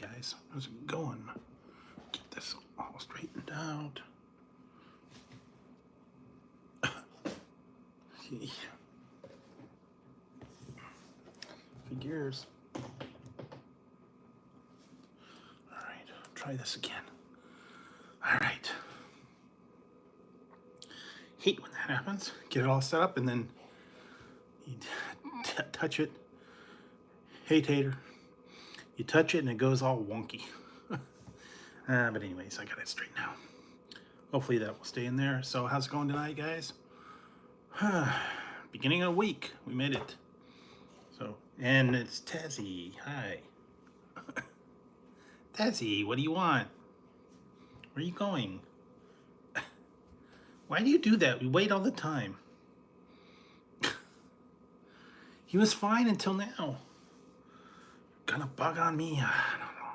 guys, how's it going? Get this all straightened out. Figures. Alright, try this again. Alright. Hate when that happens. Get it all set up and then you touch it. Hey Tater. You touch it and it goes all wonky. But anyways, I got it straight now. Hopefully that will stay in there. So how's it going tonight, guys? Beginning of the week. We made it. So, and it's Tazzy. Hi. Tazzy, what do you want? Where are you going? Why do you do that? We wait all the time. He was fine until now. Gonna bug on me? I don't know.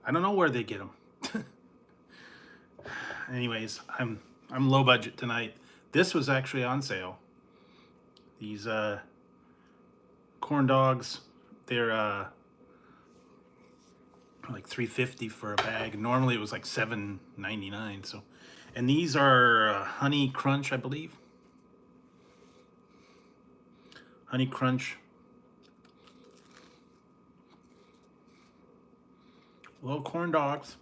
I don't know where they get them. Anyways, I'm low budget tonight. This was actually on sale. These corn dogs, they're like $3.50 for a bag. Normally it was like $7.99. So, and these are Honey Crunch, I believe. Honey Crunch. Little corn dogs.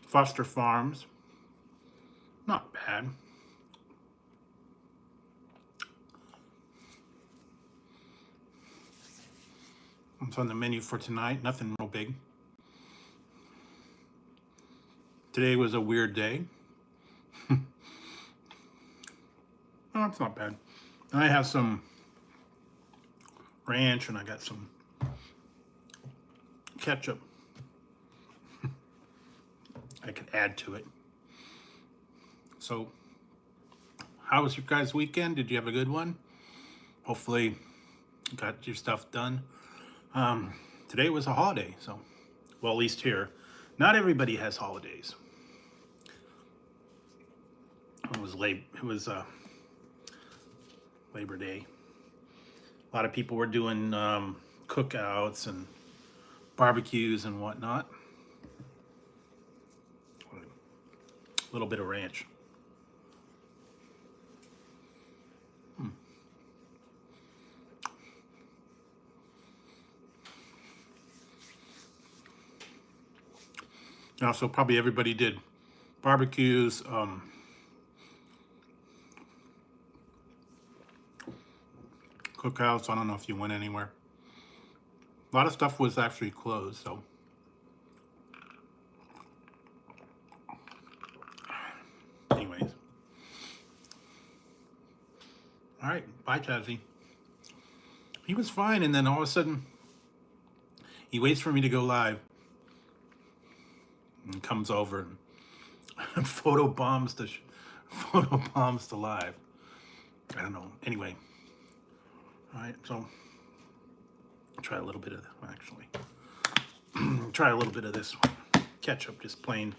Foster Farms. Not bad. What's on the menu for tonight? Nothing real big. Today was a weird day. Oh, it's not bad. I have some ranch and I got some ketchup. I could add to it. So, how was your guys' weekend? Did you have a good one? Hopefully, you got your stuff done. Today was a holiday, so, well, at least here. Not everybody has holidays. It was Labor Day. A lot of people were doing cookouts and barbecues and whatnot. A little bit of ranch. Also, probably everybody did barbecues, cookouts. I don't know if you went anywhere. A lot of stuff was actually closed, so. Anyways. All right, bye, Tazzy. He was fine, and then all of a sudden, he waits for me to go live. And comes over and photo bombs the live. I don't know. Anyway. All right, so I'll try a little bit of that, actually. Try a little bit of this one. Ketchup, just plain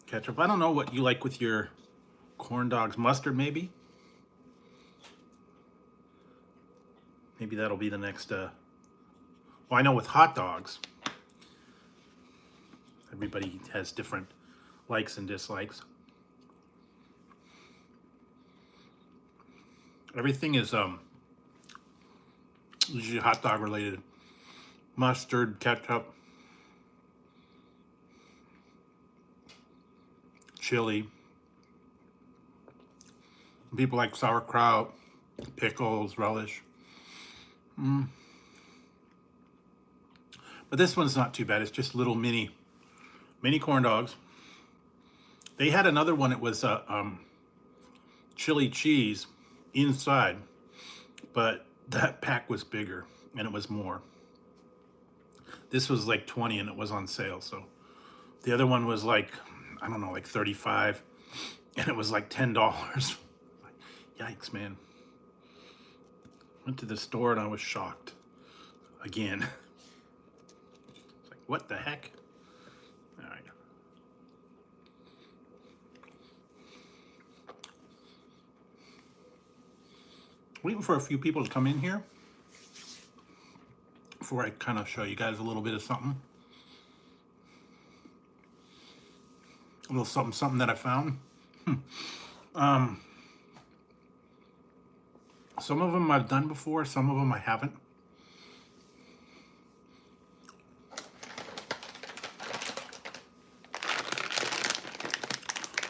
ketchup. I don't know what you like with your corn dogs. Mustard, maybe? Maybe that'll be the next, well, I know with hot dogs, everybody has different likes and dislikes. Everything is usually hot dog related. Mustard, ketchup, chili. People like sauerkraut, pickles, relish. But this one's not too bad. It's just little mini corn dogs. They had another one. It was chili cheese inside, but that pack was bigger and it was more. This was like 20 and it was on sale. So the other one was like, I don't know, like 35 and it was like $10. Yikes, man. Went to the store and I was shocked again. It's like, what the heck? All right. Waiting for a few people to come in here before I kind of show you guys a little bit of something. A little something that I found. Some of them I've done before, some of them I haven't.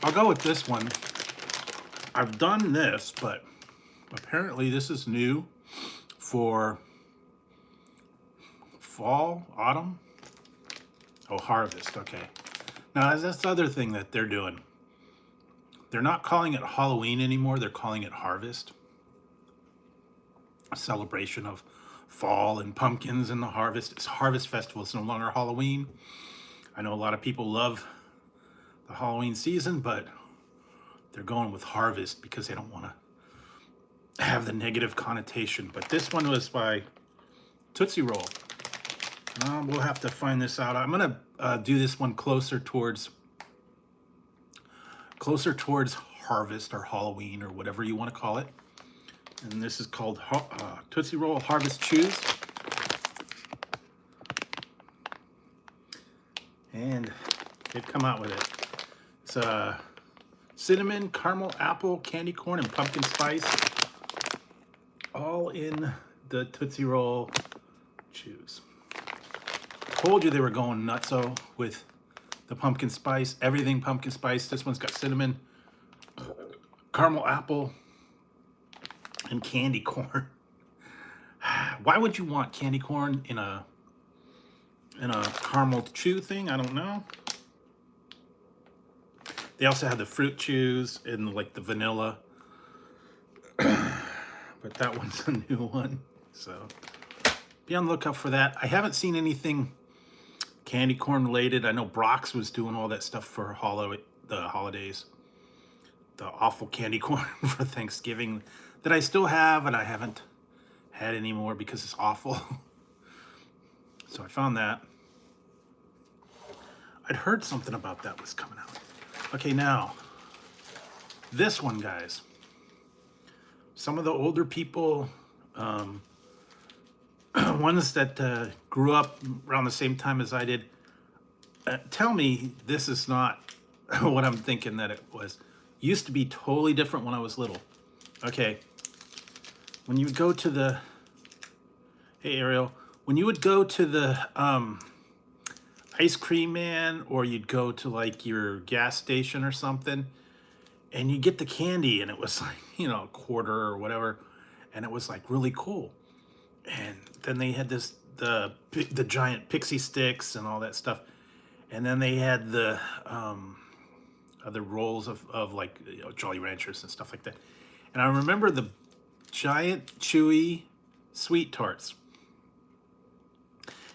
I'll go with this one. I've done this, but apparently this is new for fall, autumn. Oh, harvest, okay. Now, that's the other thing that they're doing. They're not calling it Halloween anymore, they're calling it harvest. A celebration of fall and pumpkins and the harvest. It's Harvest Festival, it's no longer Halloween. I know a lot of people love the Halloween season, but they're going with harvest because they don't want to have the negative connotation. But this one was by Tootsie Roll. We'll have to find this out. I'm gonna do this one closer towards harvest or Halloween or whatever you want to call it. And this is called Tootsie Roll Harvest Chews. And they've come out with it. It's cinnamon, caramel, apple, candy corn, and pumpkin spice, all in the Tootsie Roll Chews. Told you they were going nutso with the pumpkin spice, everything pumpkin spice. This one's got cinnamon, caramel, apple, and candy corn. Why would you want candy corn in a caramel chew thing? I don't know. They also have the fruit chews and like the vanilla, but that one's a new one, so be on the lookout for that. I haven't seen anything candy corn related. I know Brock's was doing all that stuff for the holidays, the awful candy corn for Thanksgiving that I still have and I haven't had anymore because it's awful. So I found that. I'd heard something about that was coming out. Okay, now, this one, guys. Some of the older people, ones that grew up around the same time as I did, tell me this is not what I'm thinking that it was. Used to be totally different when I was little. Okay, when you would go to the, hey Ariel, when you would go to the ice cream man, or you'd go to like your gas station or something, and you get the candy and it was like, you know, a quarter or whatever, and it was like really cool. And then they had the giant pixie sticks and all that stuff, and then they had the other rolls of like, you know, Jolly Ranchers and stuff like that. And I remember the giant chewy sweet tarts,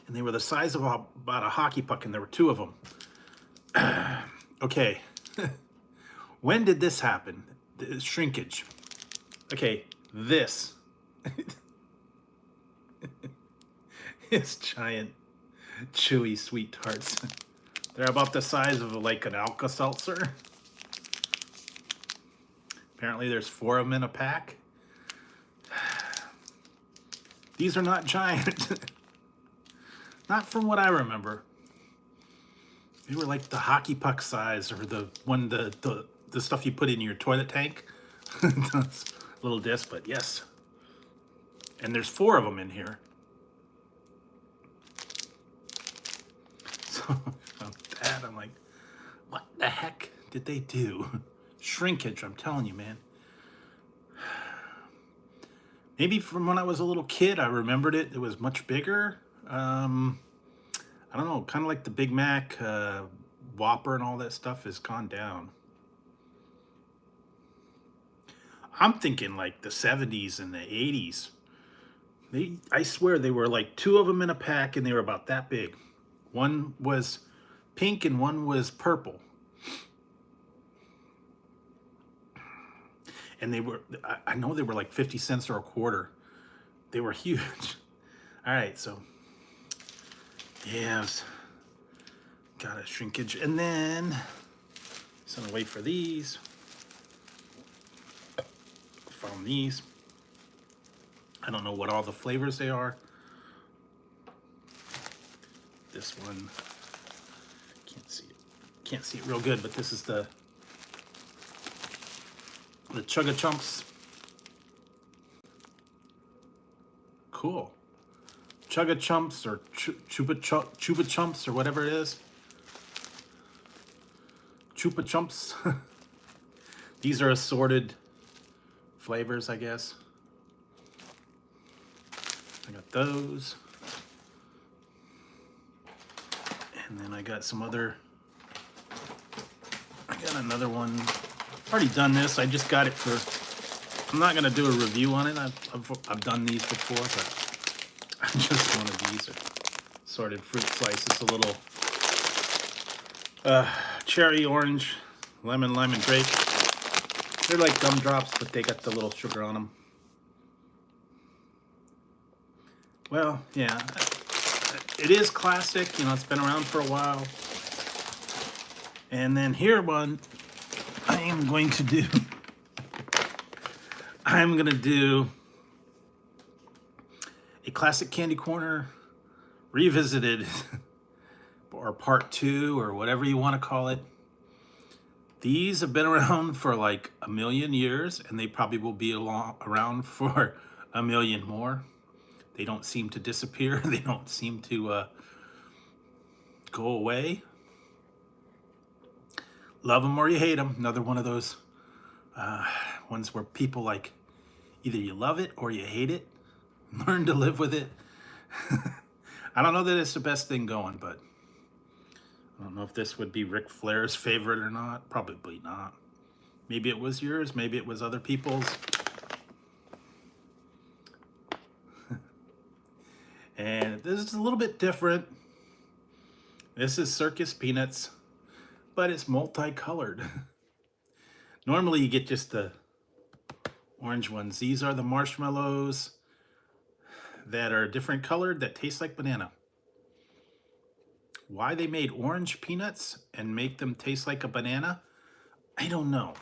and they were the size of about a hockey puck, and there were 2 of them. Okay, when did this happen? The shrinkage. Okay, this. It's giant, chewy sweet tarts. They're about the size of like an Alka-Seltzer. Apparently there's 4 of them in a pack. These are not giant. Not from what I remember. They were like the hockey puck size, or the one, the stuff you put in your toilet tank. Little disc, but yes. And there's 4 of them in here. So that, I'm like, what the heck did they do? Shrinkage, I'm telling you, man. Maybe from when I was a little kid, I remembered it. It was much bigger. I don't know, kind of like the Big Mac, Whopper and all that stuff has gone down. I'm thinking like the 70s and the 80s. I swear they were like 2 of them in a pack, and they were about that big. One was pink and one was purple. And they were, I know they were like 50 cents or a quarter. They were huge. All right, so yes, got a shrinkage. And then, just gonna wait for these. Found these. I don't know what all the flavors they are. This one, can't see it real good, but this is the Chugga Chumps. Cool. Chugga Chumps or Chupa Chumps or whatever it is. Chupa Chumps. These are assorted flavors, I guess. I got those. And then I got some other, I got another one. I've already done this. I just got it for, I'm not going to do a review on it. I've done these before, but just one of these are assorted fruit slices. A little cherry, orange, lemon, lime, and grape. They're like gumdrops, but they got the little sugar on them. Well, yeah, it is classic. You know, it's been around for a while. And then here one, I'm going to do a classic candy corner revisited, or part 2, or whatever you want to call it. These have been around for like a million years, and they probably will be around for a million more. They don't seem to disappear. They don't seem to go away. Love them or you hate them. Another one of those ones where people like, either you love it or you hate it. Learn to live with it. I don't know that it's the best thing going, but I don't know if this would be Ric Flair's favorite or not. Probably not. Maybe it was yours. Maybe it was other people's. And this is a little bit different. This is Circus Peanuts, but it's multicolored. Normally you get just the orange ones. These are the marshmallows that are different colored that taste like banana. Why they made orange peanuts and make them taste like a banana, I don't know.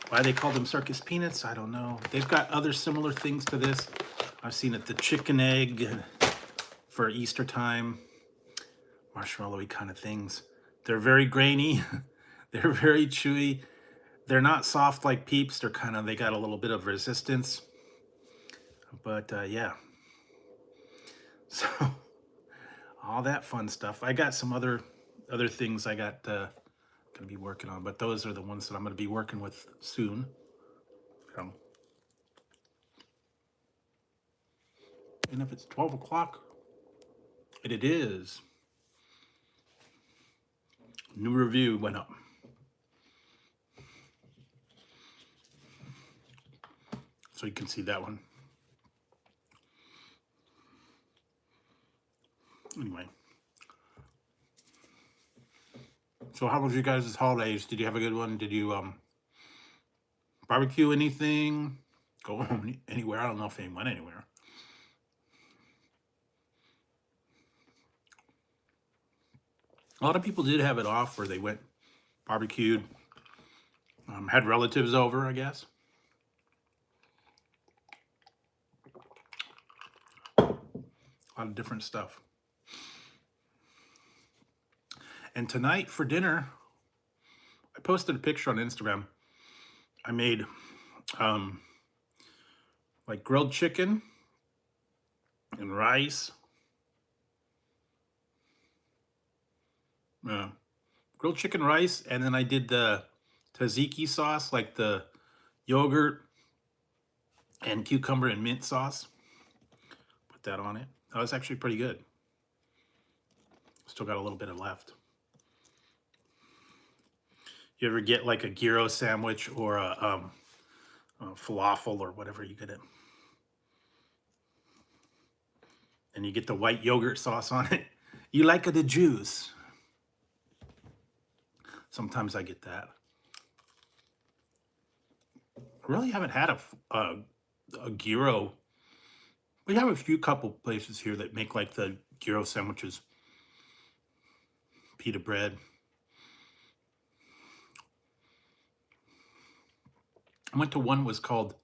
Why they call them Circus Peanuts, I don't know. They've got other similar things to this. I've seen it, the chicken egg for Easter time, marshmallowy kind of things. They're very grainy. They're very chewy. They're not soft like Peeps. They're kind of, they got a little bit of resistance. But yeah. So all that fun stuff. I got some other things I got gonna be working on, but those are the ones that I'm gonna be working with soon. So, and if it's 12 o'clock, and it is, new review went up. So you can see that one. Anyway. So how was you guys' holidays? Did you have a good one? Did you barbecue anything? Go home anywhere? I don't know if they went anywhere. A lot of people did have it off where they went barbecued, had relatives over, I guess. A lot of different stuff. And tonight for dinner, I posted a picture on Instagram. I made like grilled chicken and rice. Grilled chicken, rice, and then I did the tzatziki sauce, like the yogurt and cucumber and mint sauce. Put that on it. That was actually pretty good. Still got a little bit of left. You ever get like a gyro sandwich or a falafel or whatever you get it, and you get the white yogurt sauce on it? You like the juice. Sometimes I get that. I really haven't had a gyro. We have a few couple places here that make like the gyro sandwiches. Pita bread. I went to one was called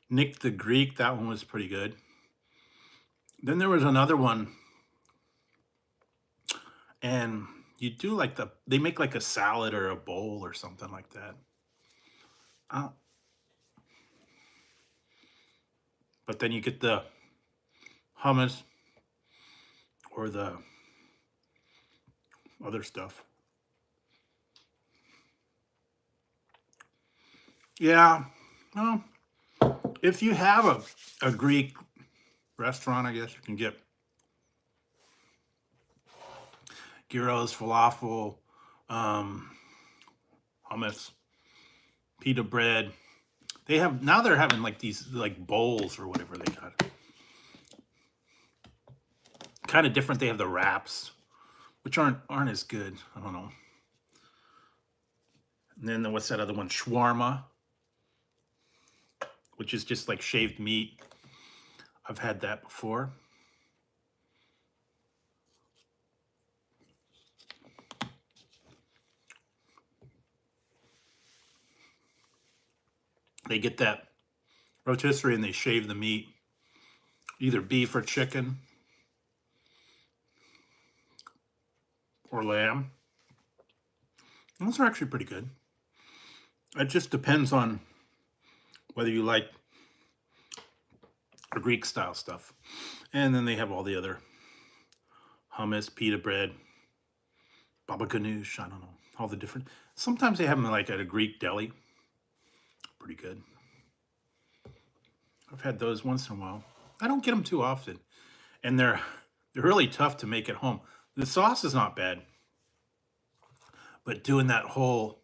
Nick the Greek. That one was pretty good. Then there was another one, and you do like they make like a salad or a bowl or something like that. Uh, but then you get the hummus or the other stuff. Yeah, well, if you have a Greek restaurant, I guess you can get gyros, falafel, um, hummus, pita bread. They're having like these like bowls or whatever they got. Kind of different. They have the wraps, which aren't as good. I don't know. And then what's that other one? Shawarma, which is just like shaved meat. I've had that before. They get that rotisserie and they shave the meat, either beef or chicken or lamb. Those are actually pretty good. It just depends on whether you like the Greek style stuff. And then they have all the other hummus, pita bread, baba ganoush, I don't know, all the different. Sometimes they have them like at a Greek deli. Pretty good. I've had those once in a while. I don't get them too often. And they're really tough to make at home. The sauce is not bad. But doing that whole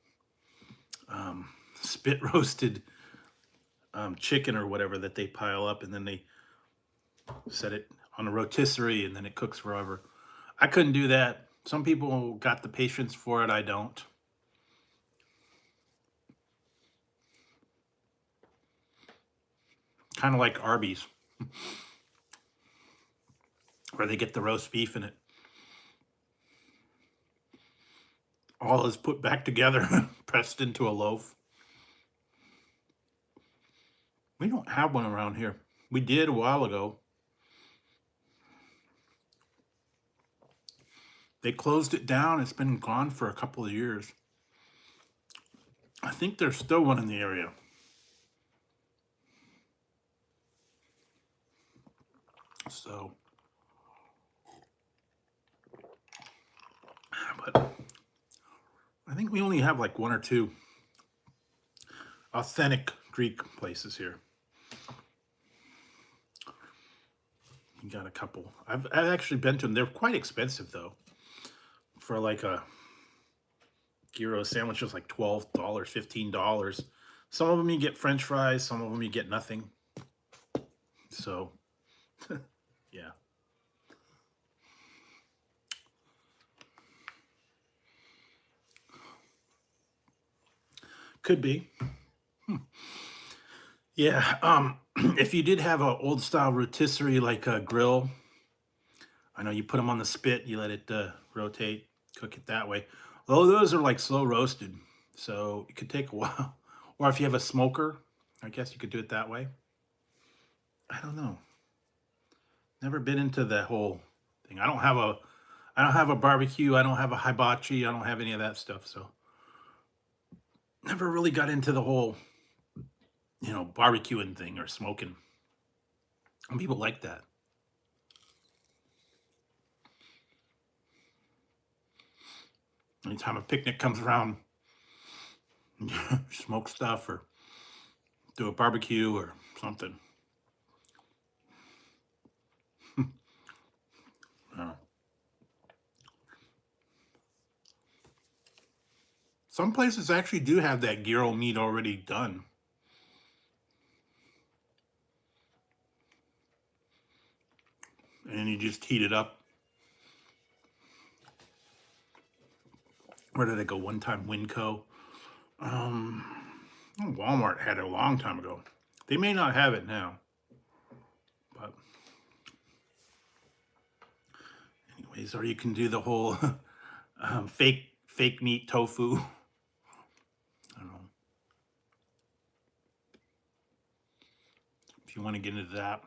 spit roasted chicken or whatever that they pile up and then they set it on a rotisserie and then it cooks forever. I couldn't do that. Some people got the patience for it. I don't. Kind of like Arby's, where they get the roast beef in it. All is put back together, pressed into a loaf. We don't have one around here. We did a while ago. They closed it down. It's been gone for a couple of years. I think there's still one in the area. So, but I think we only have like one or two authentic Greek places here. We got a couple. I've actually been to them. They're quite expensive though. For like a gyro sandwich, it's like $12, $15. Some of them you get French fries. Some of them you get nothing. So, yeah. Could be. Yeah. If you did have an old style rotisserie like a grill, I know you put them on the spit, you let it rotate, cook it that way. Though those are like slow roasted, so it could take a while. Or if you have a smoker, I guess you could do it that way. I don't know. Never been into that whole thing. I don't have a barbecue. I don't have a hibachi. I don't have any of that stuff. So never really got into the whole, barbecuing thing or smoking. Some people like that. Anytime a picnic comes around, smoke stuff or do a barbecue or something. Some places actually do have that gyro meat already done. And you just heat it up. Where did it go? One time, Winco. Walmart had it a long time ago. They may not have it now. But anyways, or you can do the whole fake meat tofu. I don't know. if you want to get into that.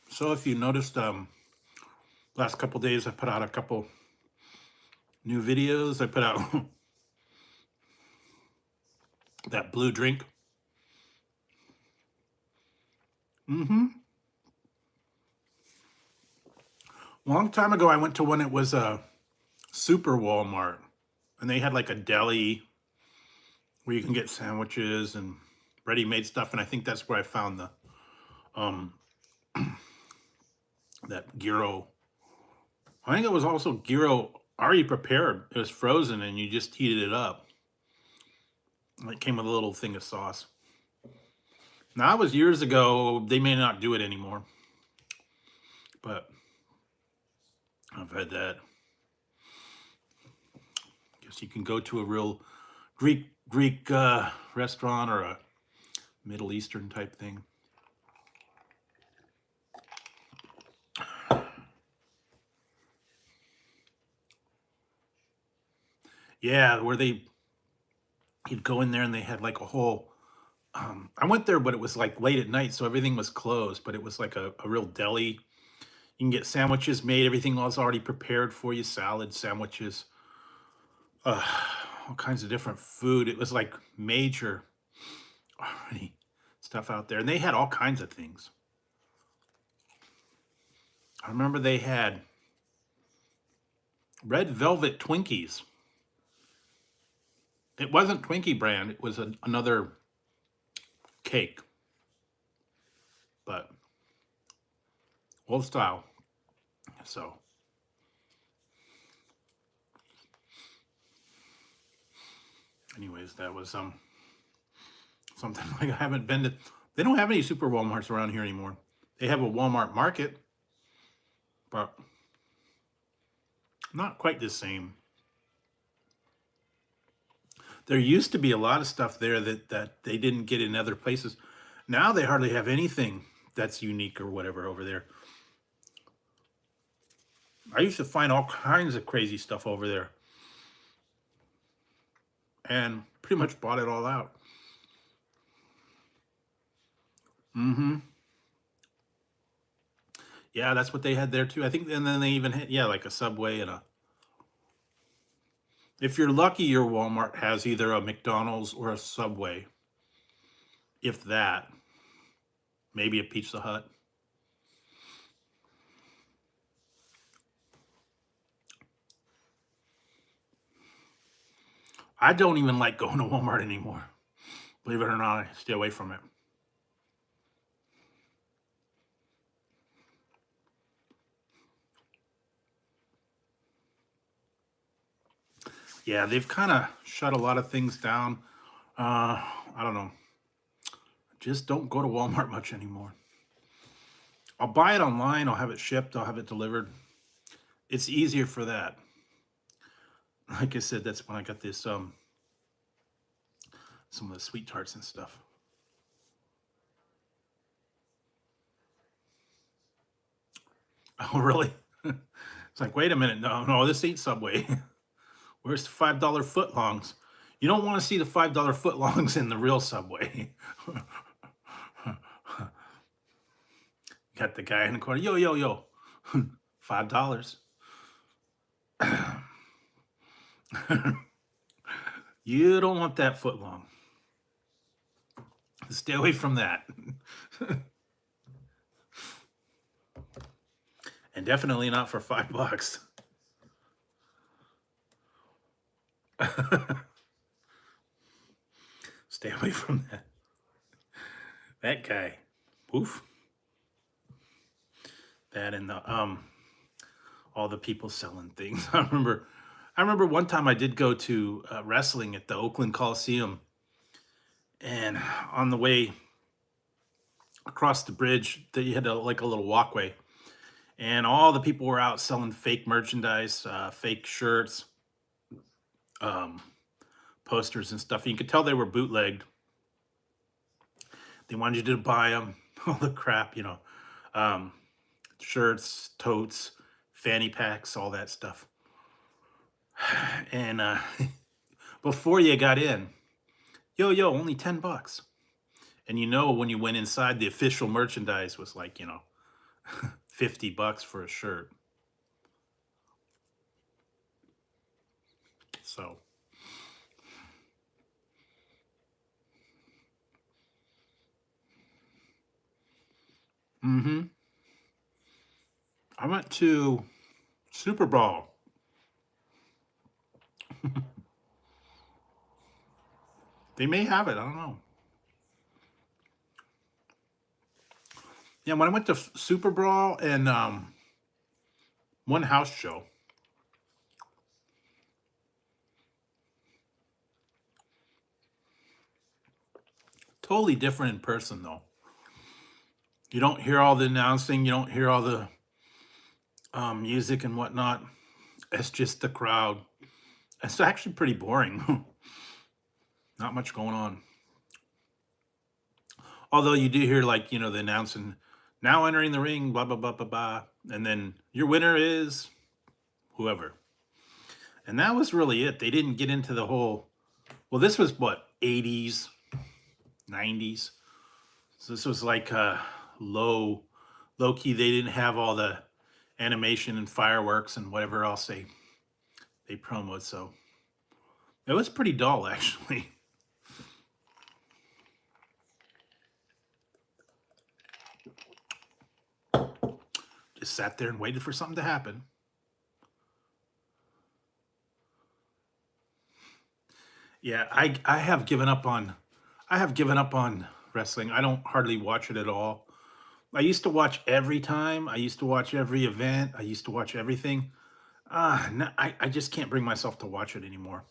So if you noticed, last couple days I put out a couple new videos. I put out that blue drink. Long time ago, I went to one. It was a super Walmart, and they had like a deli where you can get sandwiches and ready-made stuff. And I think that's where I found the um that gyro. I think it was also gyro already prepared. It was frozen, and you just heated it up. It came with a little thing of sauce. Now, that was years ago. They may not do it anymore, but I've had that. Guess you can go to a real Greek restaurant or a Middle Eastern type thing. Yeah, where you'd go in there and they had like a whole. I went there, but it was like late at night, so everything was closed. But it was like a real deli. You can get sandwiches made. Everything was already prepared for you. Salad, sandwiches, uh, all kinds of different food. It was like major already stuff out there, and they had all kinds of things. I remember they had red velvet Twinkies. It wasn't Twinkie brand. It was another cake, but old style. So, anyways, that was something like I haven't been to. They don't have any super Walmarts around here anymore. They have a Walmart Market, but not quite the same. There used to be a lot of stuff there that they didn't get in other places. Now they hardly have anything that's unique or whatever over there. I used to find all kinds of crazy stuff over there and pretty much bought it all out. Yeah, that's what they had there too. I think, and then they even had, yeah, like a Subway and a. If you're lucky, your Walmart has either a McDonald's or a Subway. If that, maybe a Pizza Hut. I don't even like going to Walmart anymore. Believe it or not, I stay away from it. Yeah, they've kind of shut a lot of things down. I don't know. Just don't go to Walmart much anymore. I'll buy it online. I'll have it shipped. I'll have it delivered. It's easier for that. Like I said, that's when I got this some of the sweet tarts and stuff. Oh, really? It's like, wait a minute. No, this ain't Subway. Where's the $5 footlongs? You don't want to see the $5 footlongs in the real Subway. Got the guy in the corner. Yo, yo, yo. $5. You don't want that footlong. Stay away from that. And definitely not for $5. Stay away from that. That guy. Oof. That and the all the people selling things. I remember one time I did go to wrestling at the Oakland Coliseum, and on the way across the bridge, you had like a little walkway, and all the people were out selling fake merchandise, fake shirts, posters and stuff. And you could tell they were bootlegged. They wanted you to buy them, all the crap, shirts, totes, fanny packs, all that stuff. And before you got in, yo, only $10. And you know, when you went inside, the official merchandise was like, 50 bucks for a shirt. So, mm-hmm. I went to Super Bowl. They may have it. I don't know. Yeah, when I went to Super Bowl and one house show, totally different in person though. You don't hear all the announcing. You don't hear all the music and whatnot. It's just the crowd. It's actually pretty boring. Not much going on. Although you do hear like, the announcing, now entering the ring, blah blah blah blah blah. And then your winner is whoever. And that was really it. They didn't get into the whole, well, this was what, 80s, 90s. So this was like low key. They didn't have all the animation and fireworks and whatever else they promoted. So it was pretty dull actually. Just sat there and waited for something to happen. Yeah, I have given up on wrestling. I don't hardly watch it at all. I used to watch every time. I used to watch every event. I used to watch everything. No, I just can't bring myself to watch it anymore.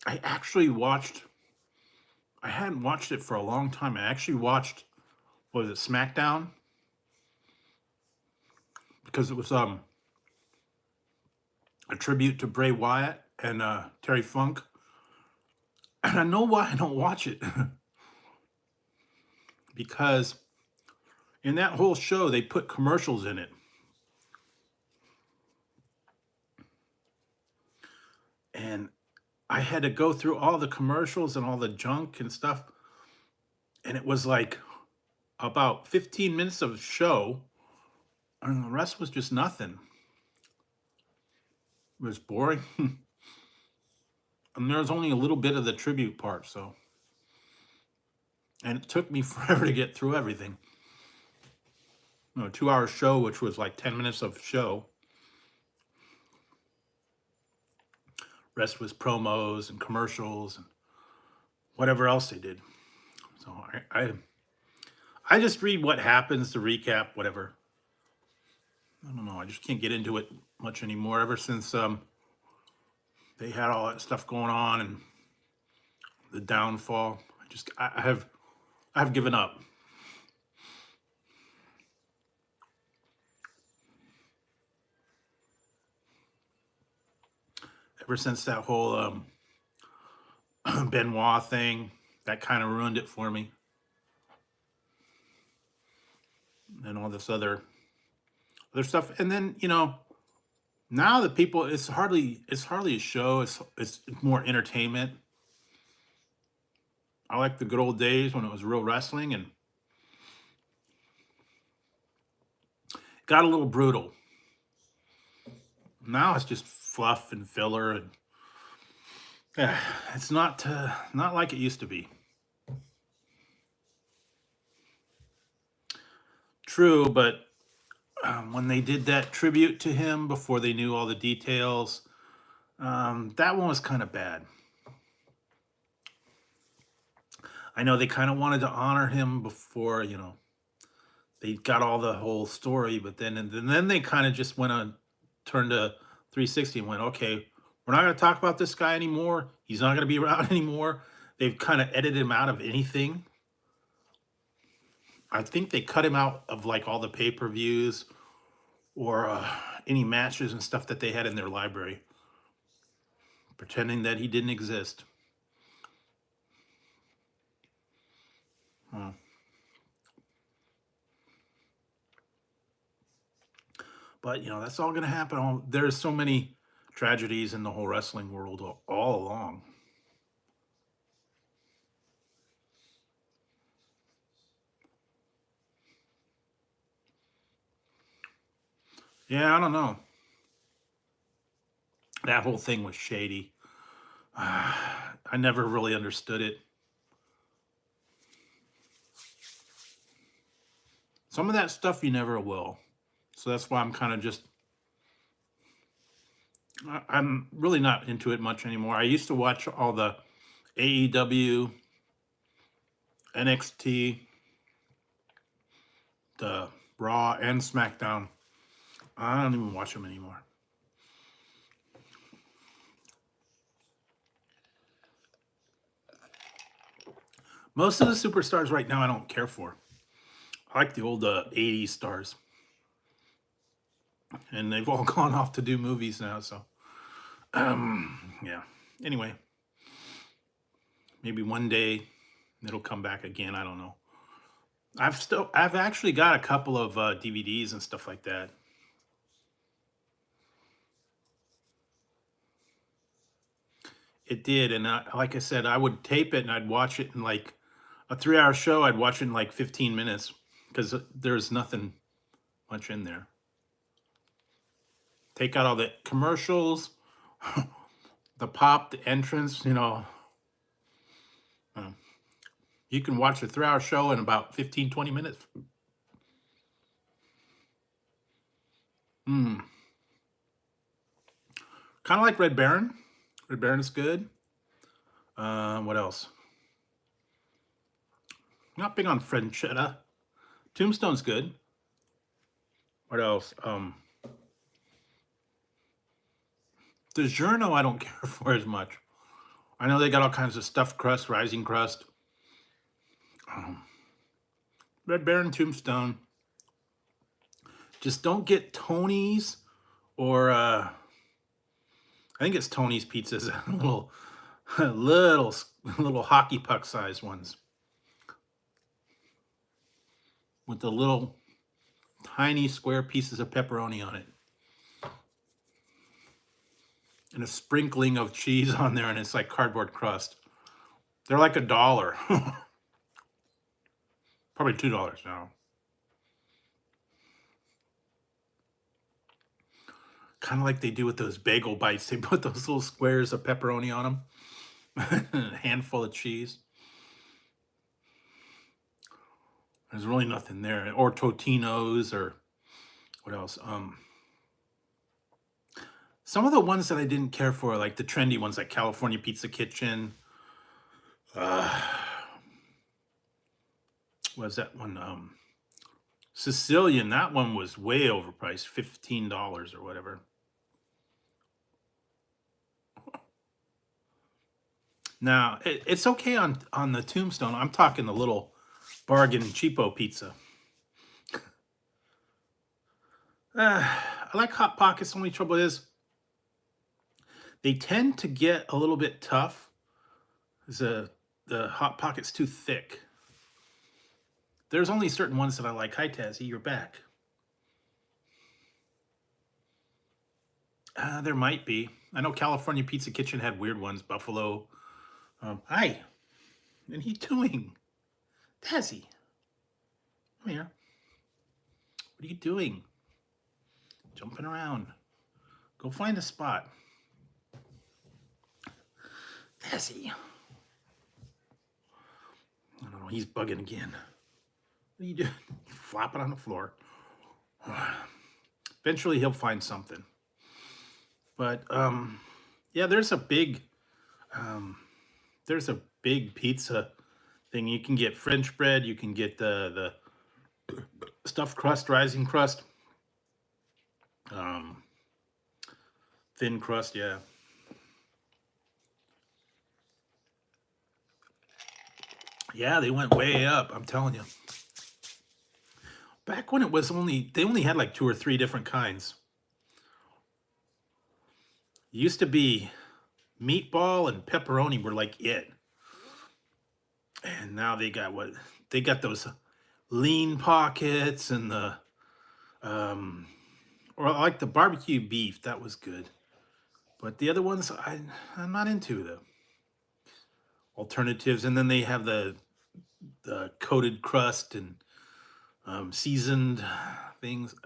I actually watched, I hadn't watched it for a long time. I actually watched, what was it, SmackDown? Because it was a tribute to Bray Wyatt and Terry Funk. And I know why I don't watch it. Because in that whole show, they put commercials in it. And I had to go through all the commercials and all the junk and stuff. And it was like about 15 minutes of show, and the rest was just nothing. It was boring. And there was only a little bit of the tribute part, so. And it took me forever to get through everything. A 2-hour show, which was like 10 minutes of show. Rest was promos and commercials and whatever else they did. So I just read what happens, to recap, whatever. I don't know. I just can't get into it much anymore. Ever since they had all that stuff going on and the downfall, I have given up. Ever since that whole Benoit thing, that kind of ruined it for me. And all this other stuff. And then, now the people, it's hardly a show. It's more entertainment. I like the good old days when it was real wrestling, and it got a little brutal. Now it's just fluff and filler, and it's not like it used to be. True, but when they did that tribute to him before they knew all the details, that one was kind of bad. I know they kind of wanted to honor him before, they got all the whole story, but then they kind of just went on, turned to 360 and went, okay, we're not going to talk about this guy anymore. He's not going to be around anymore. They've kind of edited him out of anything. I think they cut him out of like all the pay-per-views or any matches and stuff that they had in their library, pretending that he didn't exist. Hmm. But, you know, that's all going to happen. There's so many tragedies in the whole wrestling world all along. Yeah, I don't know. That whole thing was shady. I never really understood it. Some of that stuff you never will. So that's why I'm kind of just, I'm really not into it much anymore. I used to watch all the AEW, NXT, the Raw, and SmackDown. I don't even watch them anymore. Most of the superstars right now I don't care for. I like the old 80s stars. And they've all gone off to do movies now, so yeah. Anyway, maybe one day it'll come back again. I don't know. I've actually got a couple of DVDs and stuff like that. It did, and like I said, I would tape it and I'd watch it in like a 3-hour show. I'd watch it in like 15 minutes because there's nothing much in there. Take out all the commercials, the pop, the entrance. You know, you can watch a 3-hour show in about 15, 20 minutes. Hmm. Kind of like Red Baron. Red Baron is good. What else? Not big on Franchetta. Tombstone's good. What else? DiGiorno I don't care for as much. I know they got all kinds of stuffed crust, rising crust. Red Baron, Tombstone. Just don't get Tony's or I think it's Tony's pizzas. little hockey puck sized ones with the little tiny square pieces of pepperoni on it and a sprinkling of cheese on there, and it's like cardboard crust. They're like $1. Probably $2 now. Kind of like they do with those bagel bites. They put those little squares of pepperoni on them. A handful of cheese. There's really nothing there. Or Totino's or what else? Some of the ones that I didn't care for, like the trendy ones, like California Pizza Kitchen. Was that one? Sicilian. That one was way overpriced, $15 or whatever. Now it's okay on the Tombstone. I'm talking the little bargain cheapo pizza. I like Hot Pockets. The only trouble is they tend to get a little bit tough. The Hot Pocket's too thick. There's only certain ones that I like. Hi, Tazzy, you're back. There might be. I know California Pizza Kitchen had weird ones. Buffalo. Hi. What are you doing? Tazzy. Come here. What are you doing? Jumping around. Go find a spot. Tazzy. I don't know. He's bugging again. What are you doing? Flopping on the floor. Eventually he'll find something. But yeah, there's a big pizza thing. You can get French bread, you can get the stuffed crust, rising crust, thin crust, yeah. Yeah, they went way up, I'm telling you. Back when they only had like 2 or 3 different kinds. It used to be meatball and pepperoni were like it. And now they got those lean pockets and the Or I like the barbecue beef. That was good. But the other ones, I'm not into the alternatives. And then they have the coated crust and seasoned things.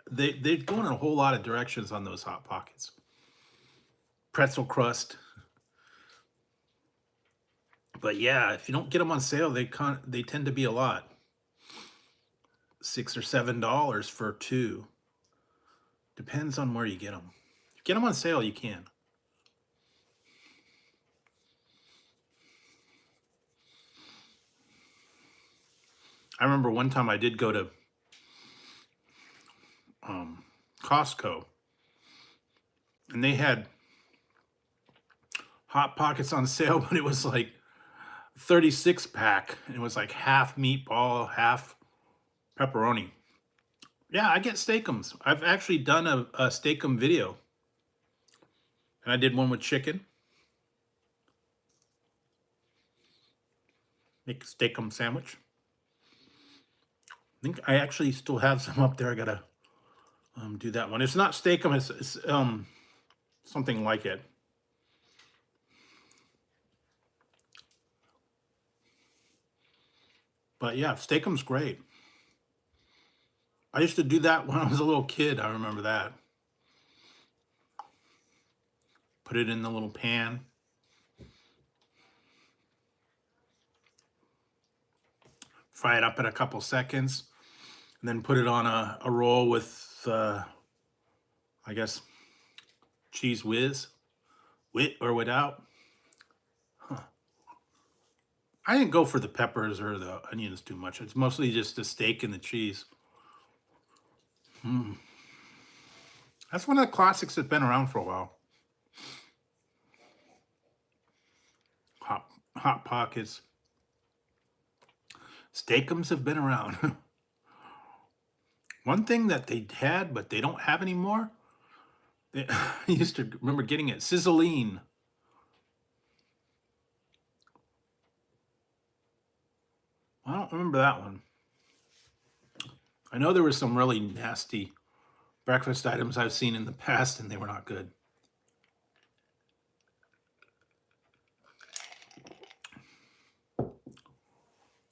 They're going in a whole lot of directions on those Hot Pockets. Pretzel crust. But yeah, if you don't get them on sale, they tend to be a lot. $6 or $7 for two. Depends on where you get them. If you get them on sale, you can. I remember one time I did go to Costco, and they had Hot Pockets on sale, but it was like 36 pack. And it was like half meatball, half pepperoni. Yeah, I get steakums. I've actually done a steakum video. And I did one with chicken. Make a steakum sandwich. I think I actually still have some up there. I gotta do that one. It's not steakum, it's something like it. But yeah, steakum's great. I used to do that when I was a little kid. I remember that. Put it in the little pan. Fry it up in a couple seconds. And then put it on a roll with, I guess, cheese whiz. With or without. Huh. I didn't go for the peppers or the onions too much. It's mostly just the steak and the cheese. That's one of the classics that's been around for a while. Hot Pockets. Steakums have been around. One thing that they had, but they don't have anymore, I used to remember getting it, sizzling. I don't remember that one. I know there were some really nasty breakfast items I've seen in the past, and they were not good.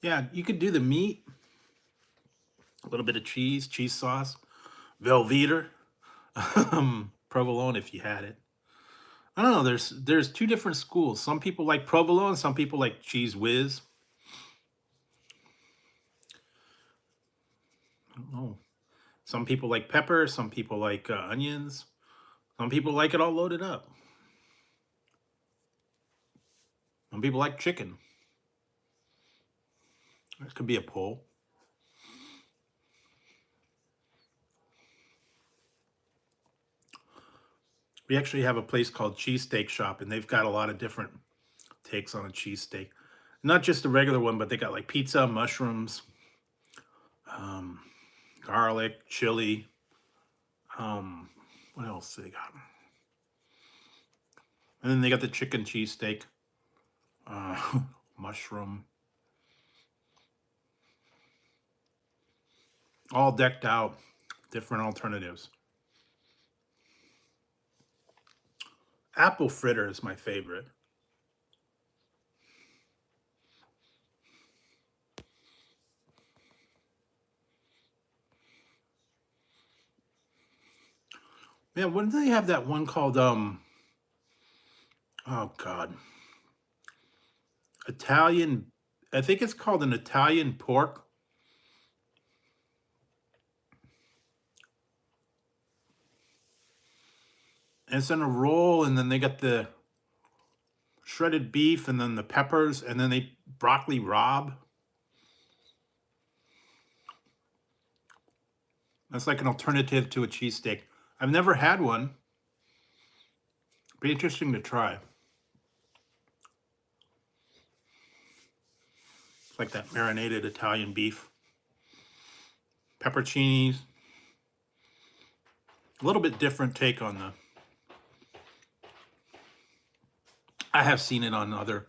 Yeah, you could do the meat, a little bit of cheese sauce, Velveeta, provolone if you had it. I don't know. There's two different schools. Some people like provolone, some people like cheese whiz. I don't know. Some people like pepper, some people like onions, some people like it all loaded up. Some people like chicken. That could be a poll. We actually have a place called Cheesesteak Shop, and they've got a lot of different takes on a cheesesteak. Not just the regular one, but they got like pizza, mushrooms, garlic, chili. What else they got? And then they got the chicken cheesesteak, mushroom. All decked out, different alternatives. Apple fritter is my favorite. Yeah, when did they have that one called oh God, Italian? I think it's called an Italian pork. And it's in a roll, and then they got the shredded beef, and then the peppers, and then they broccoli rabe. That's like an alternative to a cheesesteak. I've never had one. Be interesting to try. It's like that marinated Italian beef. Pepperoncinis. A little bit different take on the... I have seen it on other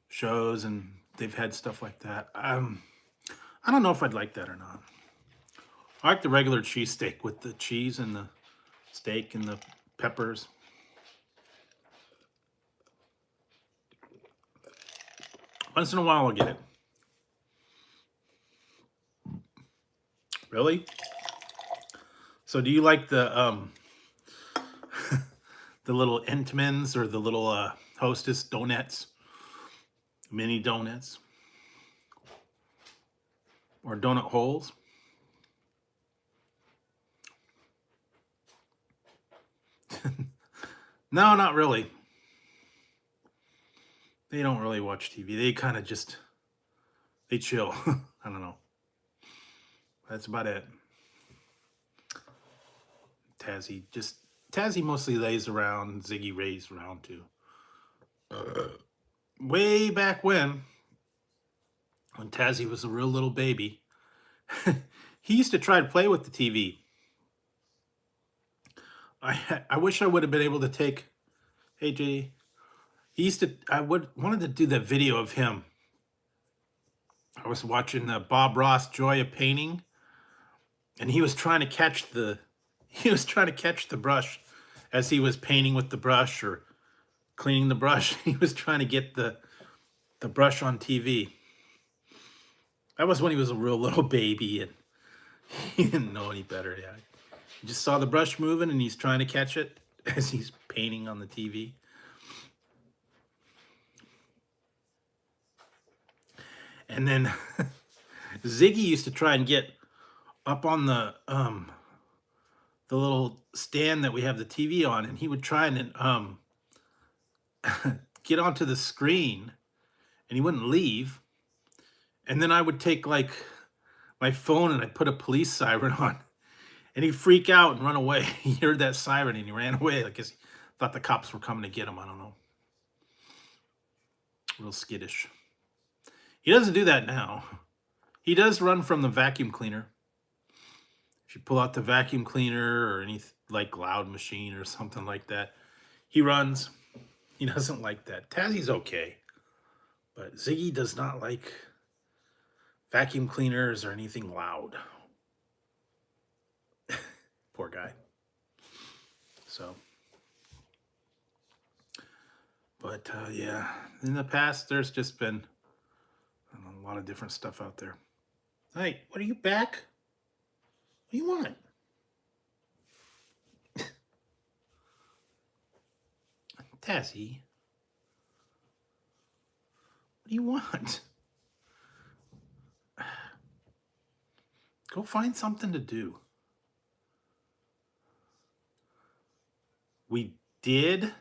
shows, and they've had stuff like that. I don't know if I'd like that or not. I like the regular cheesesteak with the cheese and the steak and the peppers. Once in a while I'll get it. Really? So do you like the the little Entmans or the little Hostess donuts? Mini donuts? Or donut holes? No, not really. They don't really watch TV. They kind of just, they chill. I don't know. That's about it. Tazzy mostly lays around. Ziggy lays around too. Way back when Tazzy was a real little baby, he used to try to play with the TV. I wish I would have been able to take, hey Jay, wanted to do that video of him. I was watching Bob Ross Joy of Painting, and he was trying to catch the brush as he was painting with the brush or cleaning the brush. He was trying to get the brush on TV. That was when he was a real little baby and he didn't know any better. Yeah, he just saw the brush moving and he's trying to catch it as he's painting on the TV. And then Ziggy used to try and get up on the little stand that we have the TV on, and he would try and get onto the screen, and he wouldn't leave. And then I would take like my phone and I'd put a police siren on, and he'd freak out and run away. He heard that siren and he ran away. I guess he thought the cops were coming to get him. I don't know. Real skittish. He doesn't do that now. He does run from the vacuum cleaner. If you pull out the vacuum cleaner or any like loud machine or something like that, he runs. He doesn't like that. Tazzy's okay, but Ziggy does not like vacuum cleaners or anything loud. Poor guy. So, but yeah, in the past, there's just been a lot of different stuff out there. Hey, what are you back? What do you want? Tazzy, what do you want? Go find something to do. We did,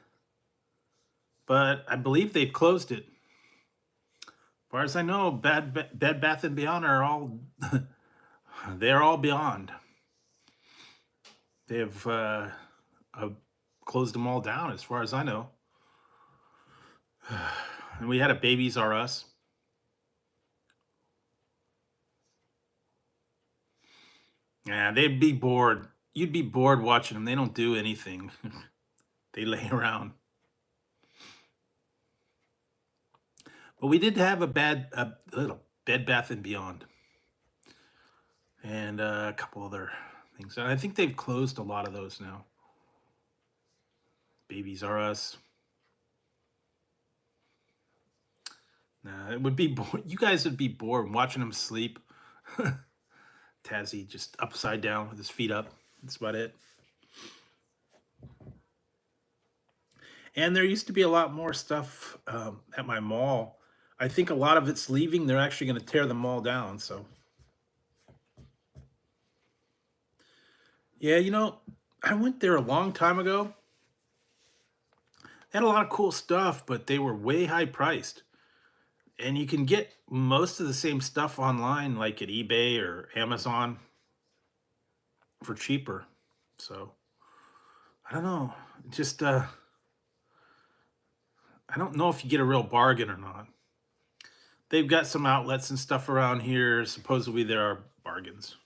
but I believe they've closed it. As far as I know, Bed Bath & Beyond are all, they're all beyond. They have closed them all down as far as I know. And we had a Babies R Us. Yeah, they'd be bored. You'd be bored watching them. They don't do anything. They lay around. But we did have a little Bed Bath & Beyond. And a couple other things. I think they've closed a lot of those now. Babies R Us. Nah, it would be bored. You guys would be bored watching them sleep. Tazzy just upside down with his feet up. That's about it. And there used to be a lot more stuff at my mall. I think a lot of it's leaving. They're actually going to tear the mall down. So, yeah, you know, I went there a long time ago. They had a lot of cool stuff, but they were way high priced. And you can get most of the same stuff online, like at eBay or Amazon, for cheaper. So, I don't know. Just, I don't know if you get a real bargain or not. They've got some outlets and stuff around here. Supposedly there are bargains.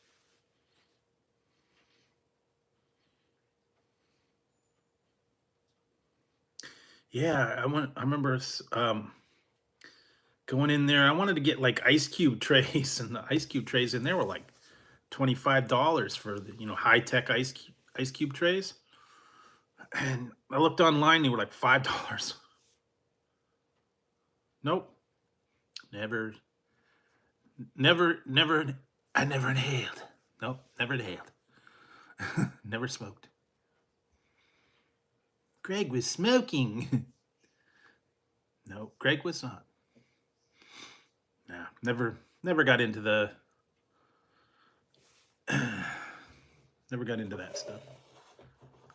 Yeah, I remember going in there. I wanted to get like ice cube trays, and the ice cube trays in there were like $25 for the high tech ice cube trays. And I looked online, they were like $5. Nope. Never, never, I never inhaled. Nope, never inhaled. Never smoked. Greg was smoking. No, Greg was not. Nah, never got into the, never got into that stuff.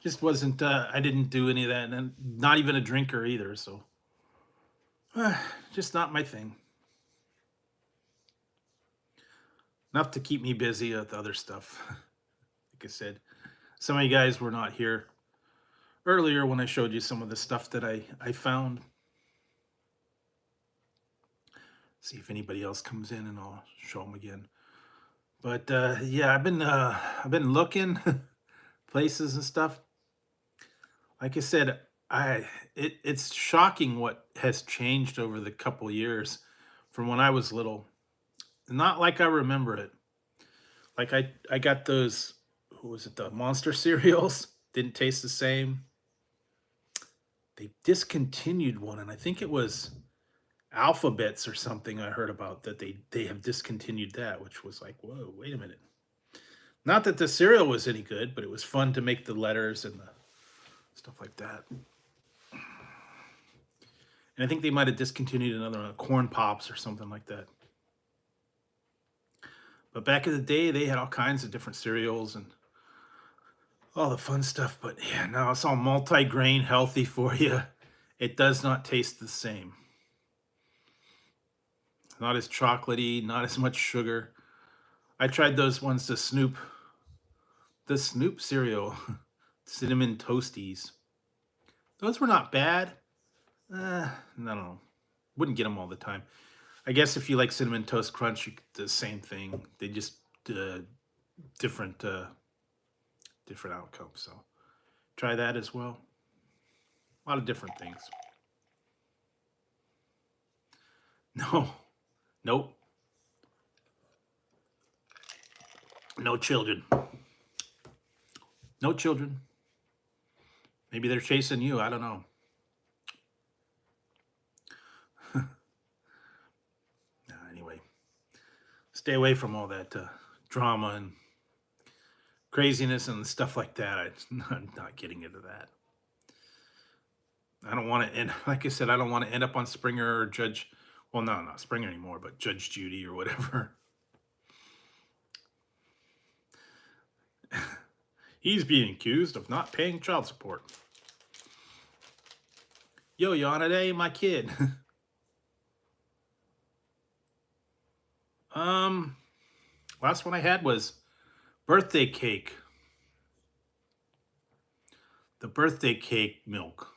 Just wasn't, I didn't do any of that, and not even a drinker either, so. Just not my thing. Enough to keep me busy with other stuff. Like I said, some of you guys were not here earlier when I showed you some of the stuff that I found. See if anybody else comes in and I'll show them again. But yeah, I've been looking places and stuff. Like I said, it's shocking what has changed over the couple years from when I was little. Not like I remember it. Like I got those, who was it, the Monster cereals? Didn't taste the same. They discontinued one, and I think it was Alphabets or something I heard about that they have discontinued that, which was like, whoa, wait a minute. Not that the cereal was any good, but it was fun to make the letters and the stuff like that. And I think they might have discontinued another one, Corn Pops or something like that. But back in the day, they had all kinds of different cereals and all the fun stuff. But yeah, now it's all multi-grain, healthy for you. It does not taste the same. Not as chocolatey, not as much sugar. I tried those ones, the Snoop cereal, Cinnamon Toasties. Those were not bad. I don't know. Wouldn't get them all the time. I guess if you like Cinnamon Toast Crunch, you get the same thing. They just different outcomes. So try that as well. A lot of different things. No. Nope. No children. No children. Maybe they're chasing you. I don't know. Anyway, stay away from all that drama and craziness and stuff like that. I'm not getting into that. I don't want to end, like I said, I don't want to end up on Springer or Judge, well, no, not Springer anymore, but Judge Judy or whatever. He's being accused of not paying child support. Yo, Yana, that ain't my kid. Last one I had was birthday cake. The birthday cake milk.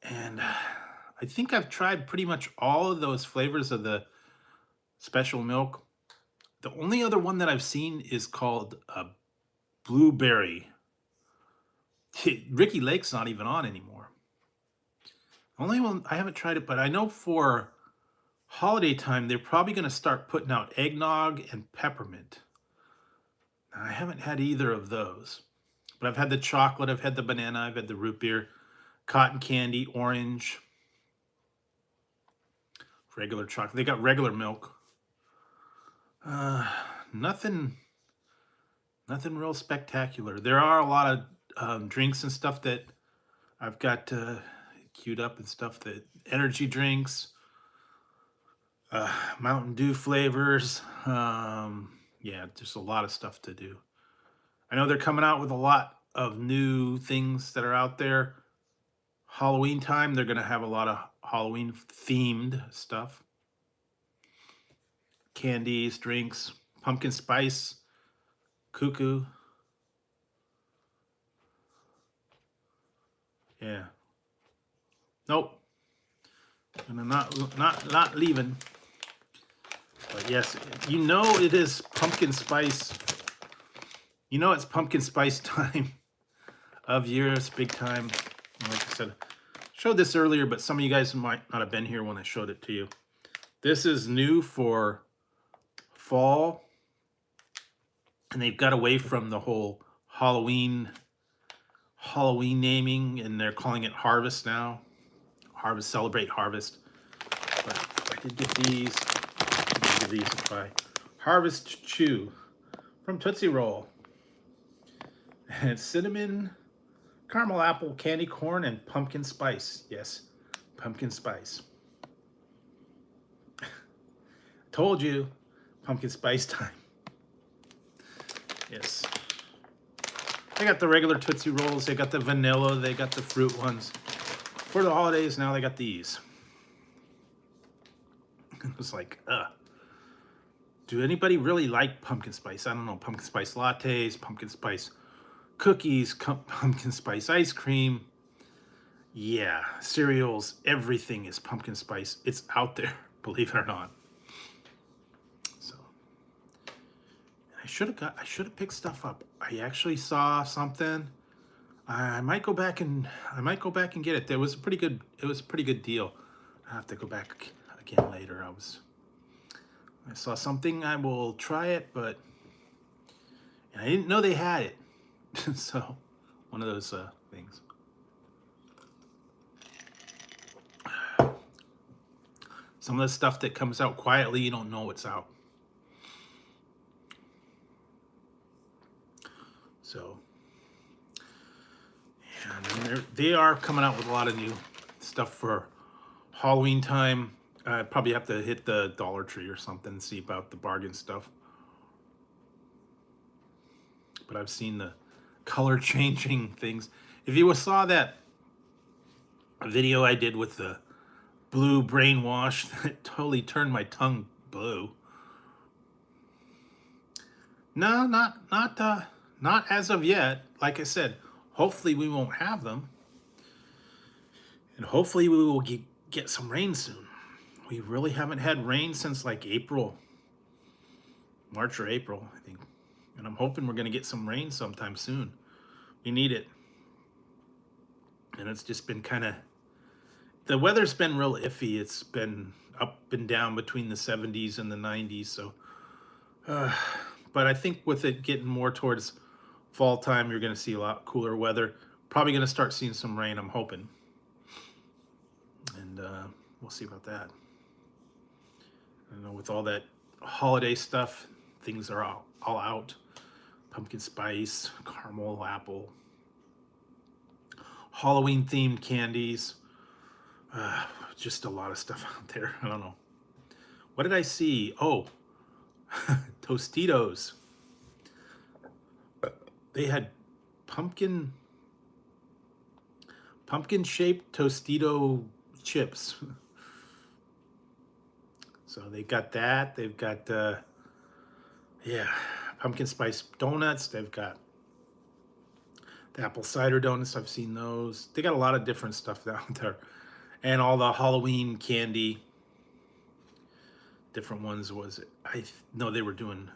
And I think I've tried pretty much all of those flavors of the special milk. The only other one that I've seen is called blueberry. Ricky Lake's not even on anymore. Only one, I haven't tried it, but I know for holiday time, they're probably going to start putting out eggnog and peppermint. Now, I haven't had either of those, but I've had the chocolate, I've had the banana, I've had the root beer, cotton candy, orange, regular chocolate. They got regular milk. Nothing real spectacular. There are a lot of drinks and stuff that I've got queued up and stuff, that energy drinks, Mountain Dew flavors. Yeah, just a lot of stuff to do. I know they're coming out with a lot of new things that are out there. Halloween time, they're going to have a lot of Halloween themed stuff. Candies, drinks, pumpkin spice, cuckoo. Yeah. Nope. And I'm not leaving. But yes, you know it is pumpkin spice. You know it's pumpkin spice time of year. It's big time. Like I said, showed this earlier, but some of you guys might not have been here when I showed it to you. This is new for fall, and they've got away from the whole Halloween Halloween naming, and they're calling it Harvest now. Harvest, celebrate Harvest. But I did get these. I'm gonna give these a try. Harvest Chew from Tootsie Roll. And it's cinnamon, caramel apple, candy corn, and pumpkin spice. Yes, pumpkin spice. Told you, pumpkin spice time. Yes. They got the regular Tootsie Rolls, they got the vanilla, they got the fruit ones. For the holidays, now they got these. It's like, do anybody really like pumpkin spice? I don't know, pumpkin spice lattes, pumpkin spice cookies, pumpkin spice ice cream. Yeah, cereals, everything is pumpkin spice. It's out there, believe it or not. So, I should have picked stuff up. I actually saw something. I might go back and get it. It was a pretty good deal. I have to go back again later. I saw something. I will try it, but I didn't know they had it. So, one of those things. Some of the stuff that comes out quietly, you don't know what's out. So, and they are coming out with a lot of new stuff for Halloween time. I probably have to hit the Dollar Tree or something and see about the bargain stuff. But I've seen the color changing things. If you saw that video I did with the blue brainwash, that totally turned my tongue blue. No, not as of yet. Like I said, hopefully we won't have them. And hopefully we will get some rain soon. We really haven't had rain since like March or April, I think. And I'm hoping we're going to get some rain sometime soon. We need it. And it's just been kind of, the weather's been real iffy. It's been up and down between the 70s and the 90s. So, but I think with it getting more towards fall time, you're going to see a lot cooler weather. Probably going to start seeing some rain, I'm hoping. And we'll see about that. I know with all that holiday stuff, things are all out. Pumpkin spice, caramel apple, Halloween themed candies. Just a lot of stuff out there. I don't know. What did I see? Oh, Tostitos. They had pumpkin shaped Tostito chips. So they got that. They've got pumpkin spice donuts. They've got the apple cider donuts. I've seen those. They got a lot of different stuff out there. And all the Halloween candy. Different ones. Was it? I know they were doing.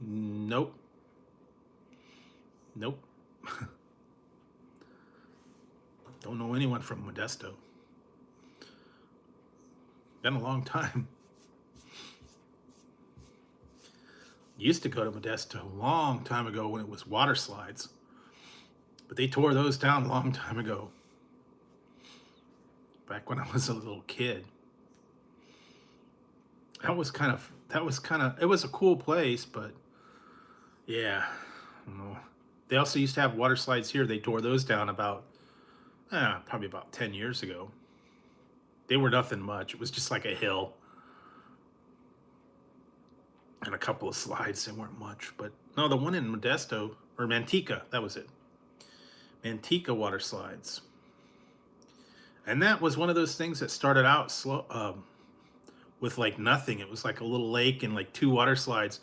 Nope. Don't know anyone from Modesto. Been a long time. Used to go to Modesto a long time ago when it was water slides. But they tore those down a long time ago. Back when I was a little kid. It was a cool place, but yeah, I don't know. They also used to have water slides here. They tore those down probably about 10 years ago. They were nothing much. It was just like a hill and a couple of slides. They weren't much, but no, the one in Modesto or Manteca, that was it. Manteca water slides. And that was one of those things that started out slow, with like nothing. It was like a little lake and like 2 water slides,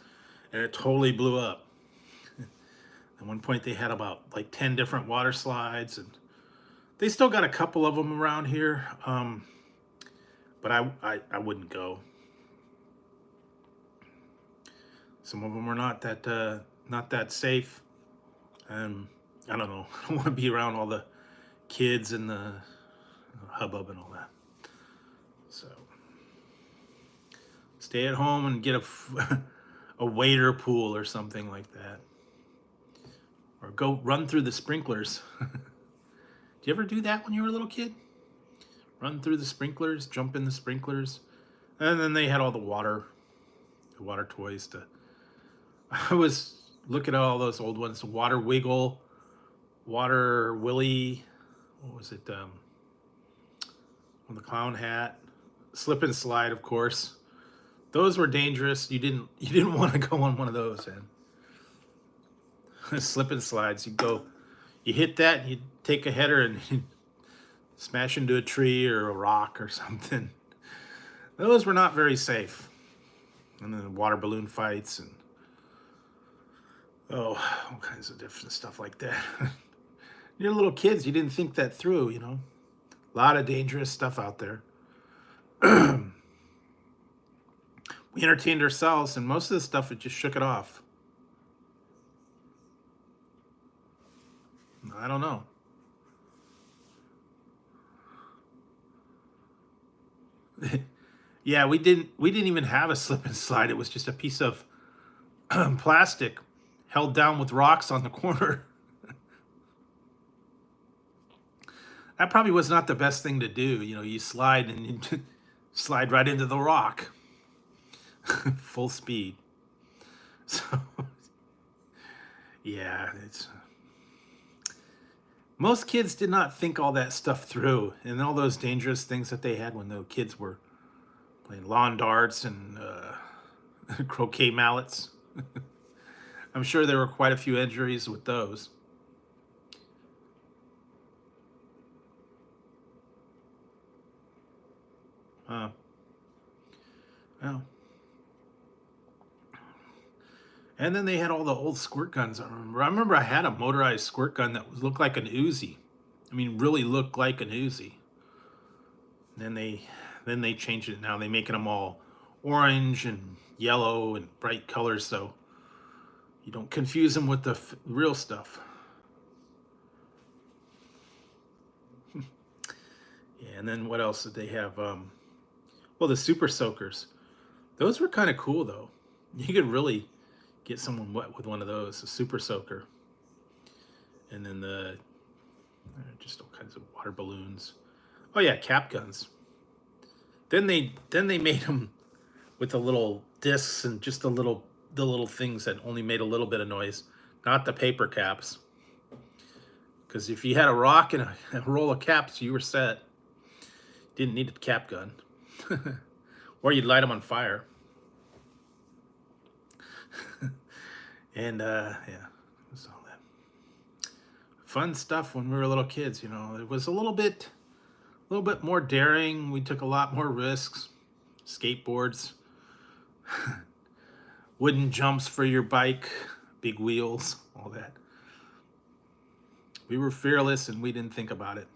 and it totally blew up. At one point they had about like 10 different water slides, and they still got a couple of them around here. But I wouldn't go. Some of them are not that safe, and I don't know. I don't want to be around all the kids and the hubbub and all that. So stay at home and get a wader pool or something like that, or go run through the sprinklers. Did you ever do that when you were a little kid? Run through the sprinklers, jump in the sprinklers. And then they had all the water toys to. I was looking at all those old ones, Water Wiggle, Water Willy, what was it? On the clown hat, Slip and Slide, of course. Those were dangerous. You didn't want to go on one of those, and slip and slides. You hit that, and you take a header and you smash into a tree or a rock or something. Those were not very safe. And then water balloon fights and all kinds of different stuff like that. You're little kids, you didn't think that through, A lot of dangerous stuff out there. We entertained ourselves, and most of the stuff, it just shook it off. I don't know. Yeah, we didn't even have a slip and slide. It was just a piece of plastic held down with rocks on the corner. That probably was not the best thing to do. You slide and you slide right into the rock. Full speed. So, yeah, most kids did not think all that stuff through, and all those dangerous things that they had when the kids were playing lawn darts and croquet mallets. I'm sure there were quite a few injuries with those. Well. And then they had all the old squirt guns. I remember I had a motorized squirt gun that looked like an Uzi. I mean, really looked like an Uzi. Then they changed it. Now they're making them all orange and yellow and bright colors, so you don't confuse them with the real stuff. Yeah, and then what else did they have? Well, the super soakers. Those were kind of cool, though. You could really get someone wet with one of those, a super soaker. And then just all kinds of water balloons. Oh yeah, cap guns. Then they made them with the little discs and just the little things that only made a little bit of noise, not the paper caps. Because if you had a rock and a roll of caps, you were set. Didn't need a cap gun. Or you'd light them on fire. And yeah, it was all that fun stuff when we were little kids. It was a little bit more daring. We took a lot more risks. Skateboards, wooden jumps for your bike, big wheels, all that. We were fearless and we didn't think about it.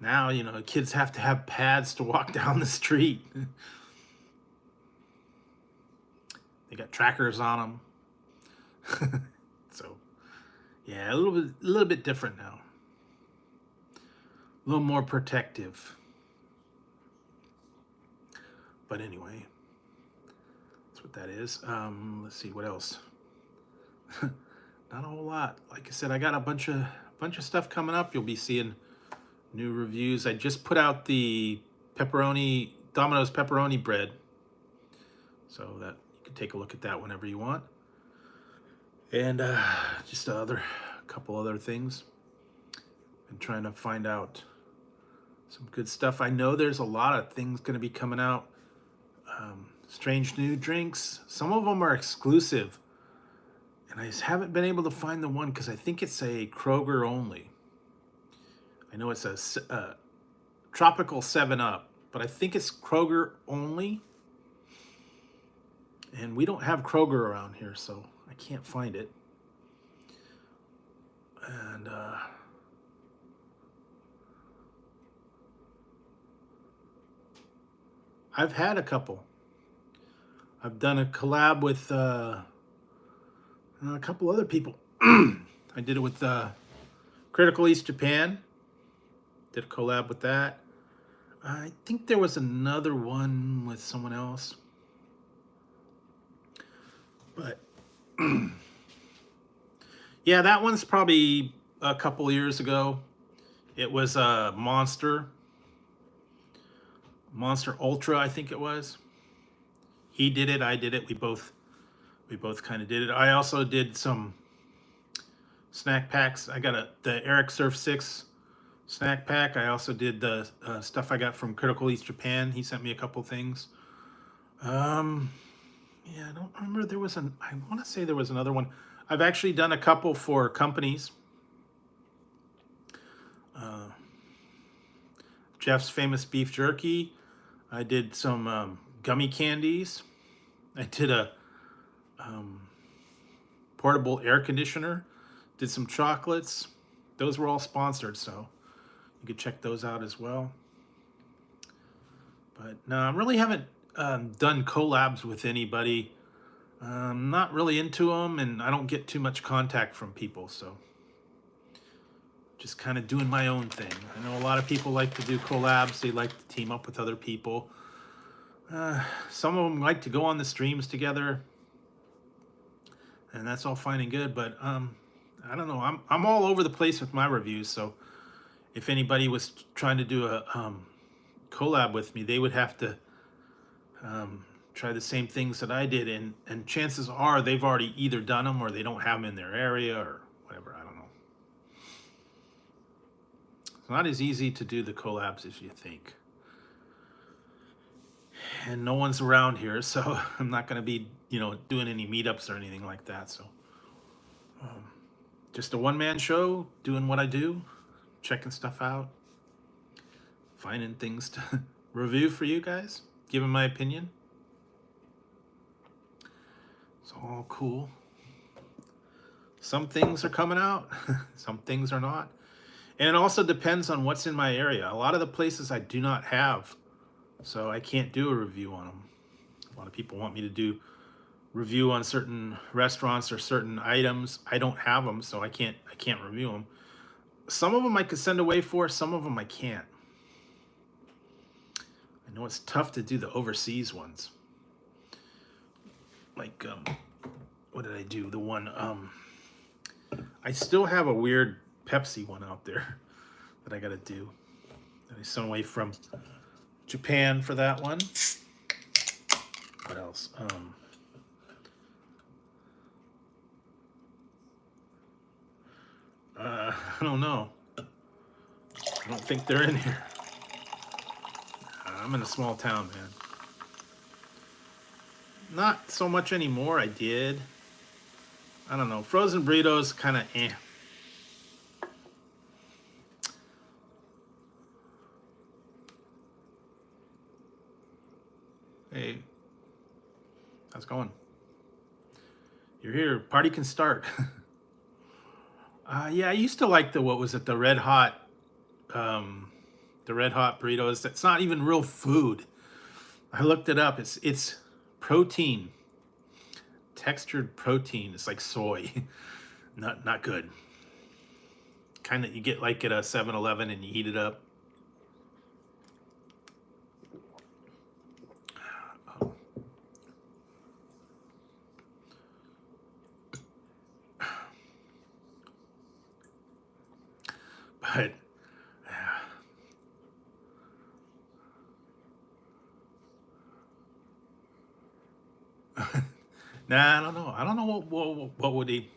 Now, kids have to have pads to walk down the street. They got trackers on them. So, yeah, a little bit different now. A little more protective. But anyway, that's what that is. Let's see what else. Not a whole lot. Like I said, I got a bunch of stuff coming up. You'll be seeing new reviews. I just put out the Domino's pepperoni bread, so that you can take a look at that whenever you want. And just a couple other things. I'm trying to find out some good stuff. I know there's a lot of things going to be coming out. Strange new drinks. Some of them are exclusive, and I just haven't been able to find the one because I think it's a Kroger only. I know it's a tropical 7-Up, but I think it's Kroger only. And we don't have Kroger around here, so I can't find it. And I've had a couple. I've done a collab with a couple other people. I did it with Critical East Japan. Did a collab with that. I think there was another one with someone else. But Yeah, that one's probably a couple years ago. It was a Monster Ultra, I think it was. He did it, I did it. We both kind of did it. I also did some snack packs. I got the Eric Surf 6 snack pack. I also did the stuff I got from Critical East Japan. He sent me a couple things. Yeah, I don't remember. I want to say there was another one. I've actually done a couple for companies. Jeff's Famous Beef Jerky. I did some gummy candies. I did a portable air conditioner. Did some chocolates. Those were all sponsored, so you could check those out as well. But no, I really haven't done collabs with anybody. I'm not really into them, and I don't get too much contact from people, so just kind of doing my own thing. I know a lot of people like to do collabs. They like to team up with other people. Some of them like to go on the streams together, and that's all fine and good, but I don't know. I'm all over the place with my reviews, so if anybody was trying to do a collab with me, they would have to try the same things that I did, and chances are they've already either done them or they don't have them in their area or whatever. I don't know. It's not as easy to do the collabs as you think. And no one's around here, so I'm not going to be, doing any meetups or anything like that. So just a one-man show, doing what I do, checking stuff out, finding things to review for you guys, giving my opinion. It's all cool. Some things are coming out, some things are not. And it also depends on what's in my area. A lot of the places I do not have, so I can't do a review on them. A lot of people want me to do review on certain restaurants or certain items. I don't have them, so I can't review them. Some of them I could send away for, some of them I can't. I know it's tough to do the overseas ones. Like, what did I do? The one, I still have a weird Pepsi one out there that I gotta do. That I sent away from Japan for that one. What else? I don't know. I don't think they're in here. I'm in a small town, man. Not so much anymore. I did. I don't know. Frozen burritos, kind of eh. Hey, how's it going? You're here. Party can start. Yeah, I used to like the Red Hot, the Red Hot burritos. That's not even real food. I looked it up. It's protein, textured protein. It's like soy. Not good. Kind of you get like at a 7-Eleven and you heat it up. But nah, I don't know. I don't know what would he.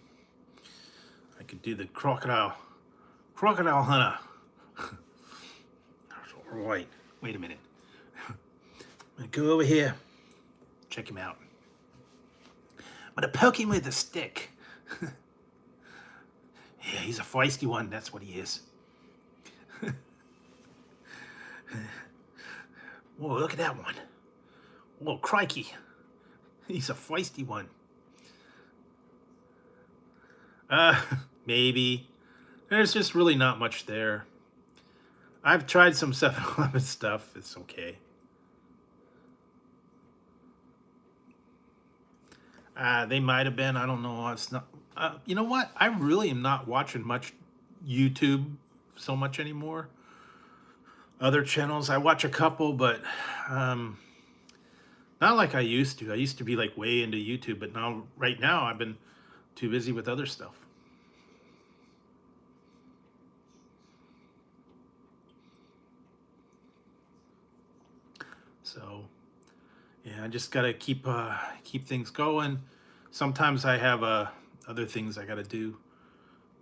I could do the crocodile hunter. Right. Wait a minute. I'm gonna go over here. Check him out. I'm gonna poke him with a stick. Yeah, he's a feisty one. That's what he is. Whoa, look at that one. Whoa, crikey. He's a feisty one. Maybe. There's just really not much there. I've tried some 7-Eleven stuff. It's okay. They might have been. I don't know. It's not. You know what? I really am not watching much YouTube so much anymore. Other channels, I watch a couple, but not like I used to. I used to be like way into YouTube, but right now I've been too busy with other stuff. So yeah, I just gotta keep things going. Sometimes I have other things I gotta do.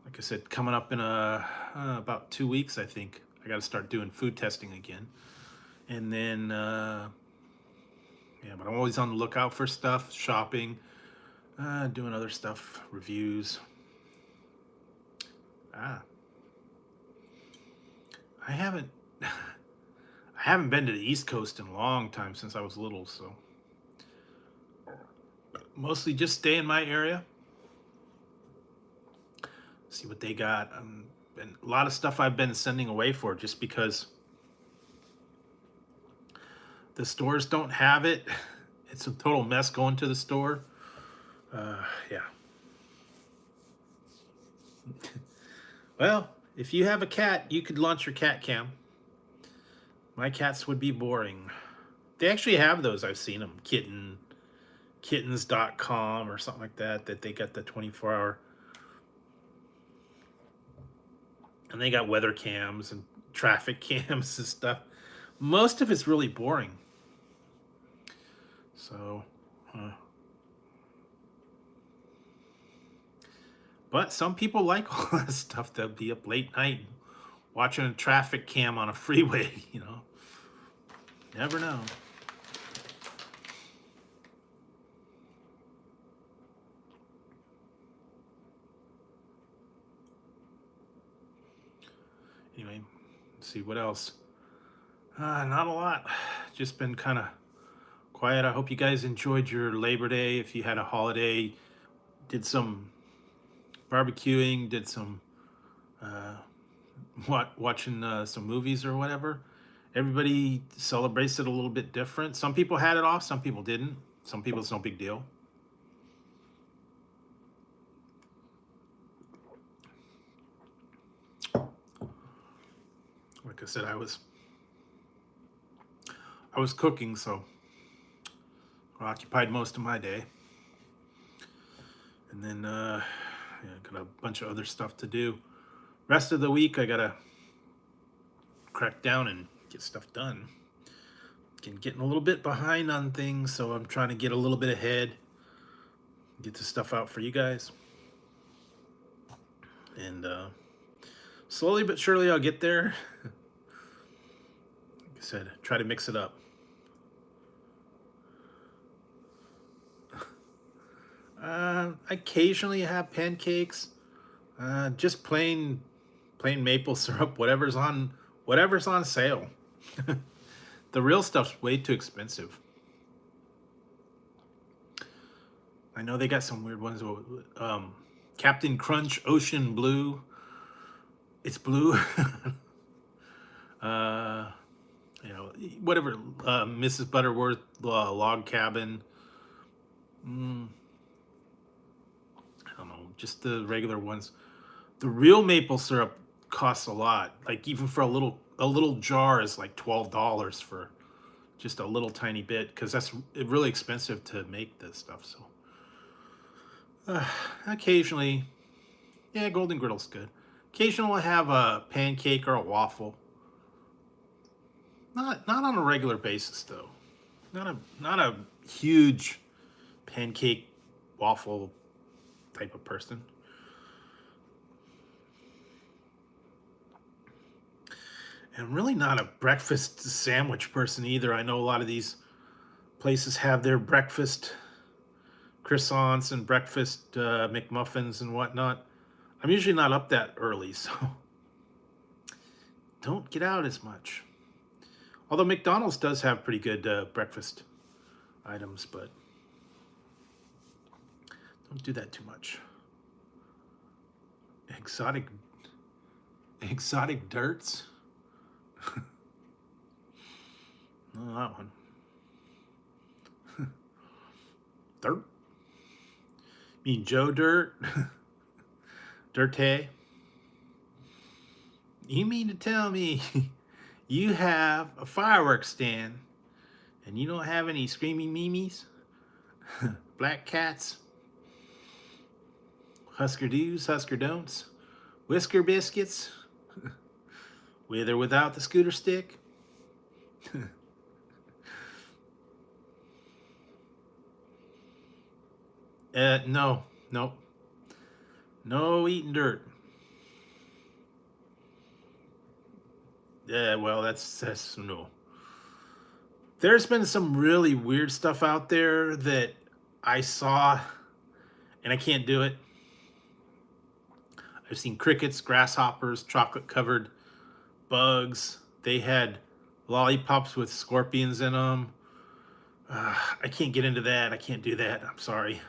Like I said, coming up in about 2 weeks, I think I gotta start doing food testing again. And then yeah, but I'm always on the lookout for stuff, shopping, doing other stuff, reviews. Ah, I haven't I haven't been to the East Coast in a long time, since I was little, so mostly just stay in my area, see what they got. And a lot of stuff I've been sending away for, just because the stores don't have it. It's a total mess going to the store. Yeah. Well, if you have a cat, you could launch your cat cam. My cats would be boring. They actually have those. I've seen them. Kittens.com or something like that, that they got the 24-hour. And they got weather cams and traffic cams and stuff. Most of it's really boring. So, but some people like all that stuff. They'll be up late night watching a traffic cam on a freeway, you know. Never know. Anyway, let's see what else. Not a lot. Just been kind of quiet. I hope you guys enjoyed your Labor Day. If you had a holiday, did some barbecuing, did some watching some movies or whatever. Everybody celebrates it a little bit different. Some people had it off, some people didn't. Some people, it's no big deal. Like I said, I was cooking, so I occupied most of my day. And then yeah, got a bunch of other stuff to do. Rest of the week, I gotta crack down and get stuff done. Getting a little bit behind on things, so I'm trying to get a little bit ahead, get the stuff out for you guys. And slowly but surely I'll get there. Like I said, try to mix it up. I occasionally have pancakes, just plain maple syrup, whatever's on sale. The real stuff's way too expensive. I know they got some weird ones. Captain Crunch Ocean Blue. It's blue. You know, whatever. Mrs. Butterworth Log Cabin. I don't know, just the regular ones. The real maple syrup costs a lot. Like, even for a little jar is like $12 for just a little tiny bit, because that's really expensive to make this stuff. So occasionally, yeah, Golden Griddle's good. Occasionally I'll have a pancake or a waffle. Not on a regular basis though. Not a huge pancake waffle type of person. And I'm really not a breakfast sandwich person either. I know a lot of these places have their breakfast croissants and breakfast McMuffins and whatnot. I'm usually not up that early, so don't get out as much. Although McDonald's does have pretty good breakfast items, but don't do that too much. Exotic dirts. No, that one. Dirt? You mean Joe Dirt? Dirty? You mean to tell me you have a fireworks stand and you don't have any screaming memes? Black cats? Husker do's, Husker don'ts? Whisker biscuits? With or without the scooter stick? No, no, no eating dirt. Yeah, well, that's no. There's been some really weird stuff out there that I saw, and I can't do it. I've seen crickets, grasshoppers, chocolate covered bugs. They had lollipops with scorpions in them. I can't get into that. I can't do that. I'm sorry.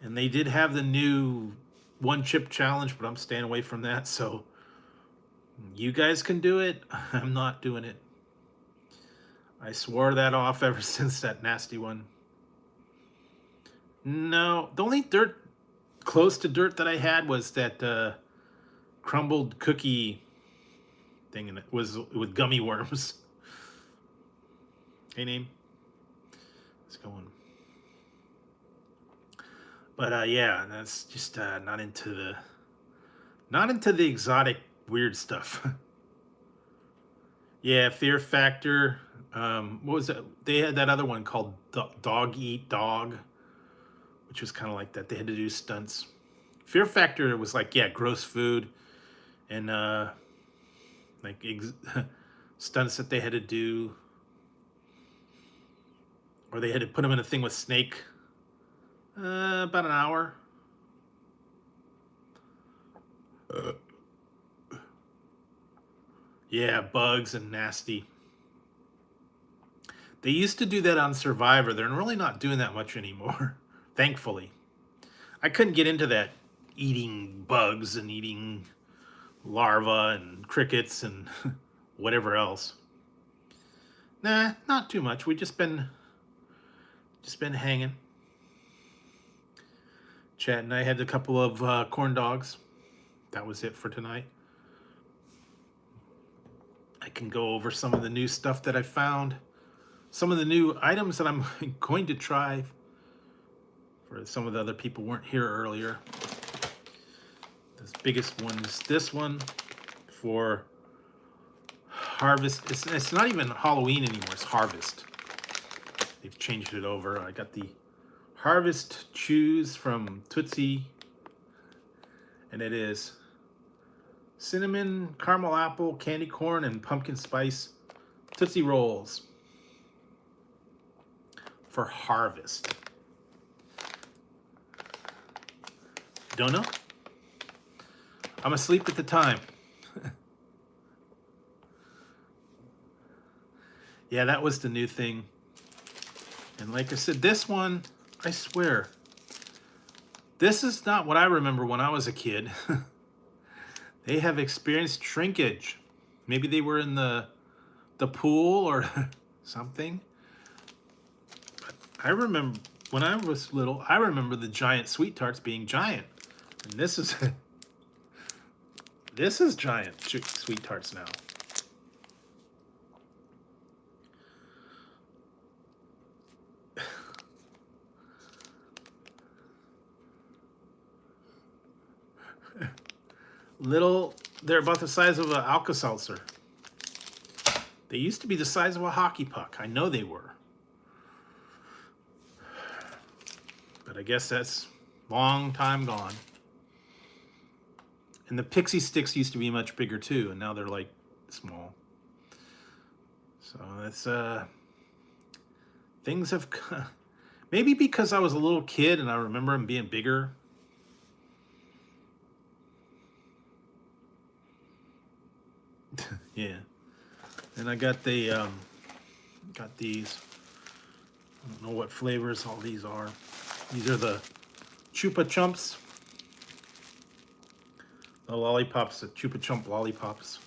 And they did have the new one chip challenge, but I'm staying away from that. So you guys can do it. I'm not doing it. I swore that off ever since that nasty one. No, the only dirt close to dirt that I had was that crumbled cookie thing, and it was with gummy worms. Hey, name. Let's go on. But yeah, that's just not into the exotic weird stuff. Yeah, Fear Factor. What was that? They had that other one called Dog Eat Dog, which was kind of like that. They had to do stunts. Fear Factor was like, yeah, gross food and like stunts that they had to do, or they had to put them in a thing with snake. About an hour. Yeah, bugs and nasty. They used to do that on Survivor. They're really not doing that much anymore, thankfully. I couldn't get into that eating bugs and eating larvae and crickets and whatever else. Nah, not too much. We just been hanging, chatting. I had a couple of corn dogs. That was it for tonight. I can go over some of the new stuff that I found, some of the new items that I'm going to try. For some of the other people weren't here earlier. The biggest one is this one for Harvest. It's not even Halloween anymore. It's Harvest. They've changed it over. I got the Harvest Chews from Tootsie, and it is cinnamon, caramel apple, candy corn, and pumpkin spice Tootsie Rolls for Harvest. Don't know. I'm asleep at the time. Yeah, that was the new thing. And like I said, this one, I swear, this is not what I remember when I was a kid. They have experienced shrinkage. Maybe they were in the pool or something. But I remember when I was little, I remember the giant sweet tarts being giant. And this is this is giant sweet tarts now. Little, they're about the size of an Alka-Seltzer. They used to be the size of a hockey puck. I know they were. But I guess that's long time gone. And the Pixie Sticks used to be much bigger too, and now they're like small. So that's things have maybe because I was a little kid and I remember them being bigger. Yeah. And I got the got these. I don't know what flavors all these are. These are the Chupa Chumps. The lollipops, the Chupa Chump lollipops.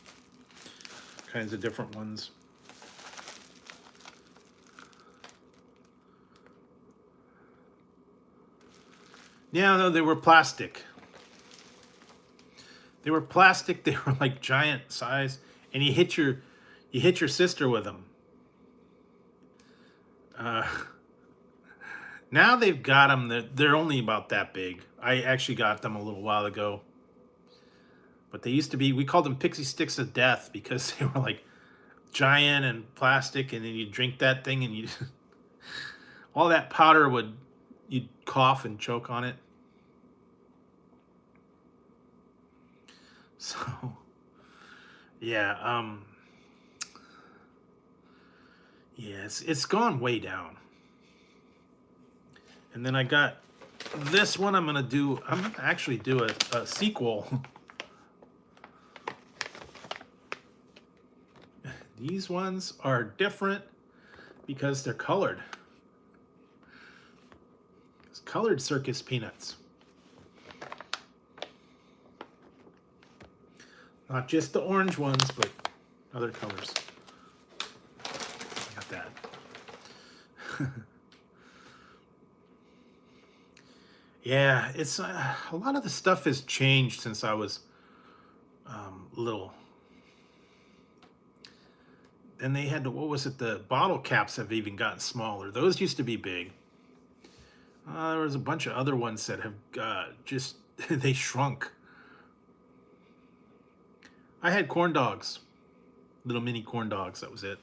Kinds of different ones. Yeah, no, they were plastic. They were plastic. They were like giant size, and you hit your sister with them. Now they've got them. They're only about that big. I actually got them a little while ago, but they used to be. We called them Pixie Sticks of Death because they were like giant and plastic, and then you drink that thing and you. all that powder you'd cough and choke on it. So, yeah, yeah, it's gone way down. And then I got this one. I'm gonna actually do a sequel. These ones are different because they're colored. It's colored circus peanuts. Not just the orange ones, but other colors. Got that. Yeah, it's a lot of the stuff has changed since I was little. And they had what was it? The bottle caps have even gotten smaller. Those used to be big. There was a bunch of other ones that have just they shrunk. I had corn dogs, little mini corn dogs. That was it.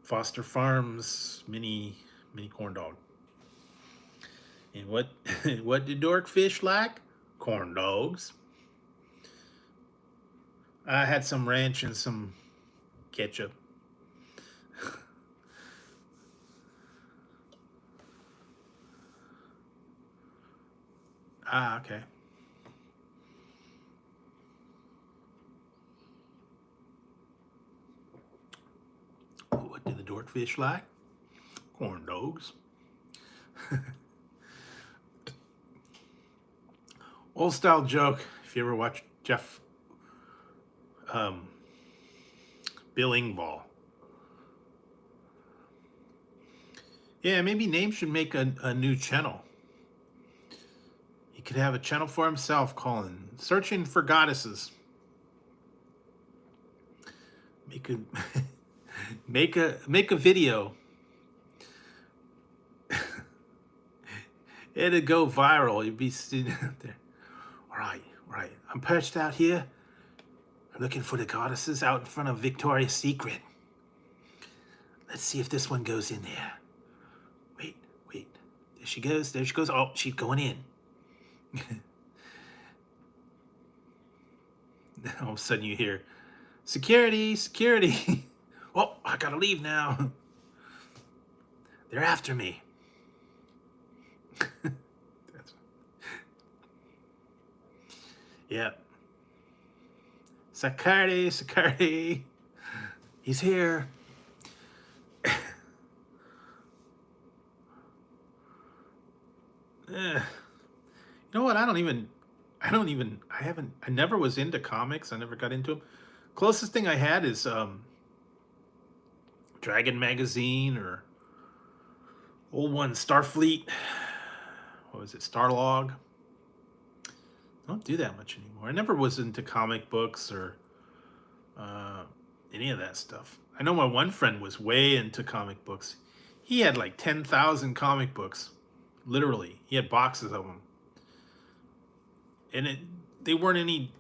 Foster Farms mini corn dog. And what what do Dorkfish like? Corn dogs. I had some ranch and some ketchup. Okay. What do the Dorkfish like? Corn dogs. Old style joke. If you ever watch Jeff Bill Engvall. Yeah, maybe Name should make a new channel. He could have a channel for himself calling Searching for Goddesses. Make a video. It'd go viral. You'd be sitting out there. All right. I'm perched out here looking for the goddesses out in front of Victoria's Secret. Let's see if this one goes in there. Wait. There she goes. Oh, she's going in. All of a sudden you hear, security. Oh, I gotta leave now. They're after me. Yeah. Security. He's here. You know what? I never was into comics. I never got into them. Closest thing I had is Dragon Magazine or old one, Starfleet. What was it? Starlog. Don't do that much anymore. I never was into comic books or any of that stuff. I know my one friend was way into comic books. He had like 10,000 comic books. Literally. He had boxes of them. And they weren't any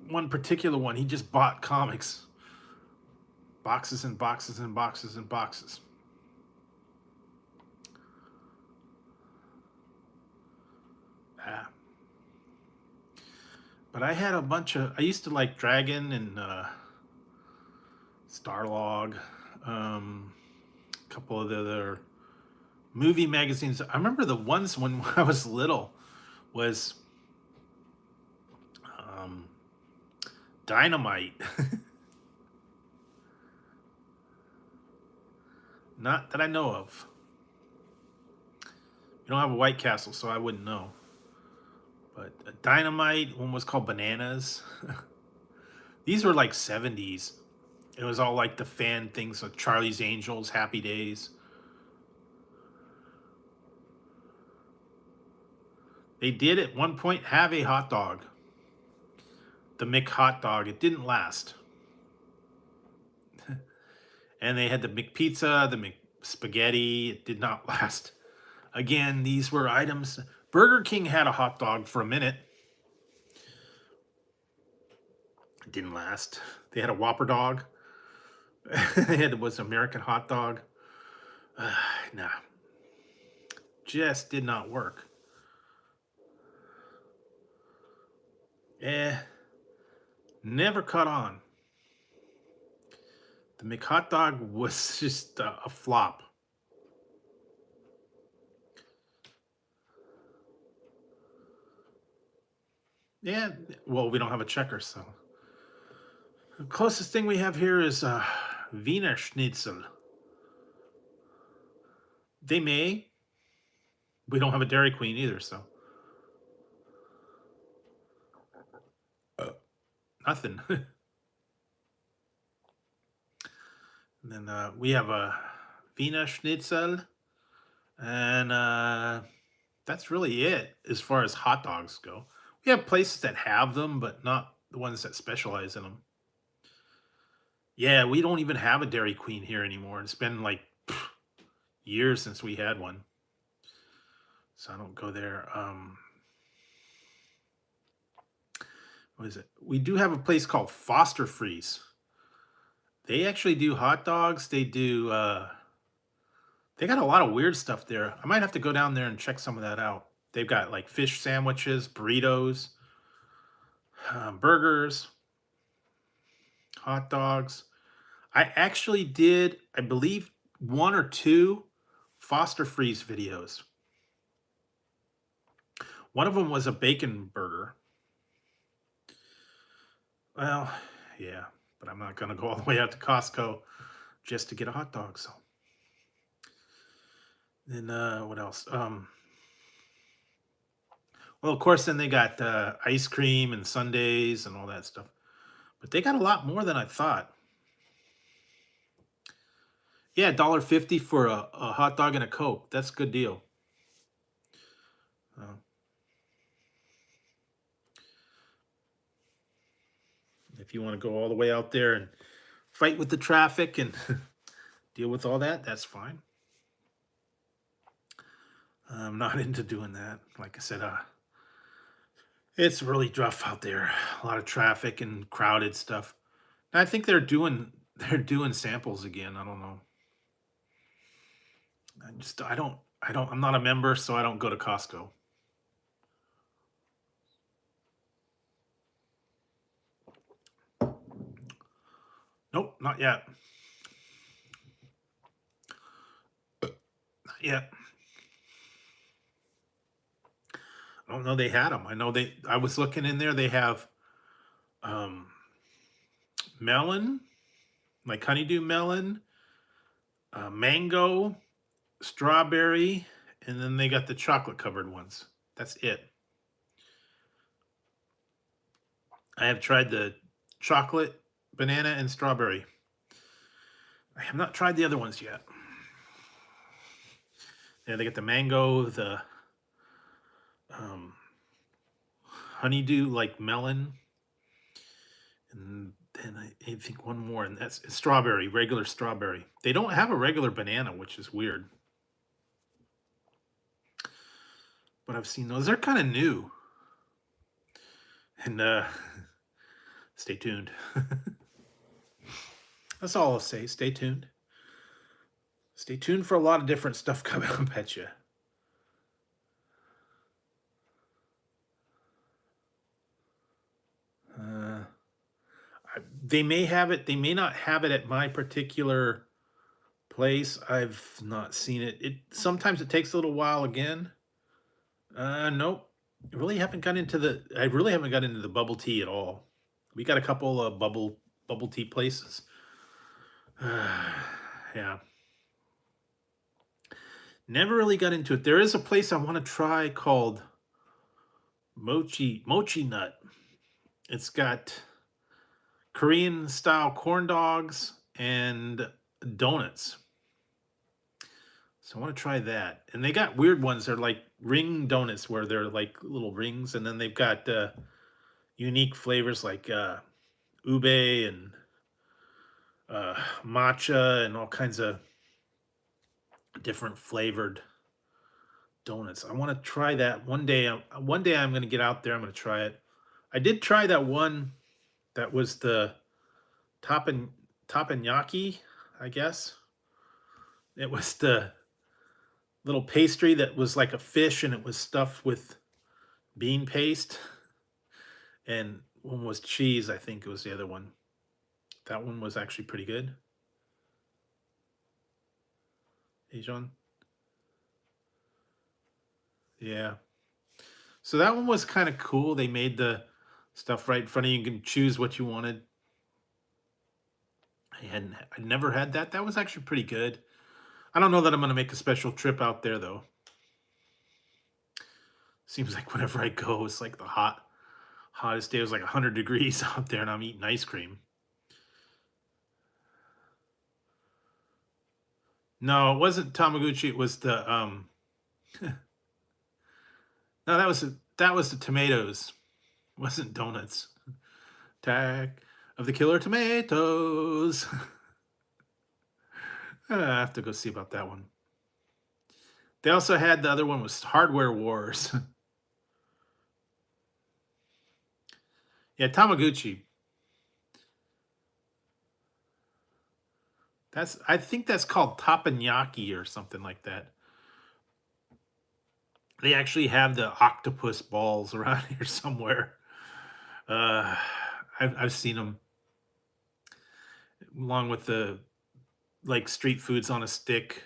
one particular one. He just bought comics. Boxes and boxes and boxes and boxes. But I had I used to like Dragon and Starlog, a couple of the other movie magazines. I remember the ones when I was little was Dynamite. Not that I know of. You don't have a White Castle, so I wouldn't know. But Dynamite, one was called Bananas. These were like 70s. It was all like the fan things like Charlie's Angels, Happy Days. They did at one point have a hot dog. The McHot dog. It didn't last. And they had the McPizza, the McSpaghetti. It did not last. Again, these were items. Burger King had a hot dog for a minute. It didn't last. They had a Whopper dog. They had was American hot dog. Nah, just did not work. Eh, never caught on. The McHot dog was just a flop. Yeah, well, we don't have a checker, so the closest thing we have here is Wiener Schnitzel. They may. We don't have a Dairy Queen either, so nothing. And then we have a Wiener Schnitzel, and that's really it as far as hot dogs go. We have places that have them, but not the ones that specialize in them. Yeah, we don't even have a Dairy Queen here anymore. It's been like years since we had one, so I don't go there. What is it? We do have a place called Foster Freeze. They actually do hot dogs. They do. They got a lot of weird stuff there. I might have to go down there and check some of that out. They've got like fish sandwiches, burritos, burgers, hot dogs. I actually did, I believe, one or two Foster Freeze videos. One of them was a bacon burger. Well, yeah, but I'm not going to go all the way out to Costco just to get a hot dog. So then, what else? Well, of course, then they got ice cream and sundaes and all that stuff. But they got a lot more than I thought. Yeah, $1.50 for a hot dog and a Coke. That's a good deal. Uh, if you want to go all the way out there and fight with the traffic and deal with all that, that's fine. I'm not into doing that. Like I said, it's really rough out there. A lot of traffic and crowded stuff. And I think they're doing samples again. I don't know. I'm not a member, so I don't go to Costco. Nope, not yet. Not yet. I don't know they had them. I was looking in there. They have um, melon, like honeydew melon, mango, strawberry, and then they got the chocolate covered ones. That's it. I have tried the chocolate, banana, and strawberry. I have not tried the other ones yet. Yeah, they got the mango, the um, honeydew, like melon, and then I think one more, and that's strawberry, regular strawberry. They don't have a regular banana, which is weird. But I've seen those. They're kind of new. And stay tuned. That's all I'll say. Stay tuned. Stay tuned for a lot of different stuff coming up at you. They may have it. They may not have it at my particular place. I've not seen it. It sometimes it takes a little while again. Nope. I really haven't got into the bubble tea at all. We got a couple of bubble tea places. Yeah. Never really got into it. There is a place I want to try called Mochi Nut. It's got Korean style corn dogs and donuts. So I want to try that. And they got weird ones. They're like ring donuts where they're like little rings. And then they've got unique flavors like ube and matcha and all kinds of different flavored donuts. I want to try that one day. One day I'm going to get out there. I'm going to try it. I did try that one That was the tapen teppanyaki, I guess. It was the little pastry that was like a fish, and it was stuffed with bean paste, and one was cheese, I think it was the other one. That one was actually pretty good. Hey, John? Yeah. So that one was kinda cool. They made the stuff right in front of you. You can choose what you wanted. I'd never had that. That was actually pretty good. I don't know that I'm gonna make a special trip out there, though. Seems like whenever I go, it's like the hottest day. It was like 100 degrees out there, and I'm eating ice cream. No, it wasn't Tamaguchi, it was the, no, that was the tomatoes. It wasn't donuts. Attack of the Killer Tomatoes. I have to go see about that one. They also had the other one was Hardware Wars. Yeah, Tamaguchi. I think that's called teppanyaki or something like that. They actually have the octopus balls around here somewhere. Uh, I've seen them along with the like street foods on a stick.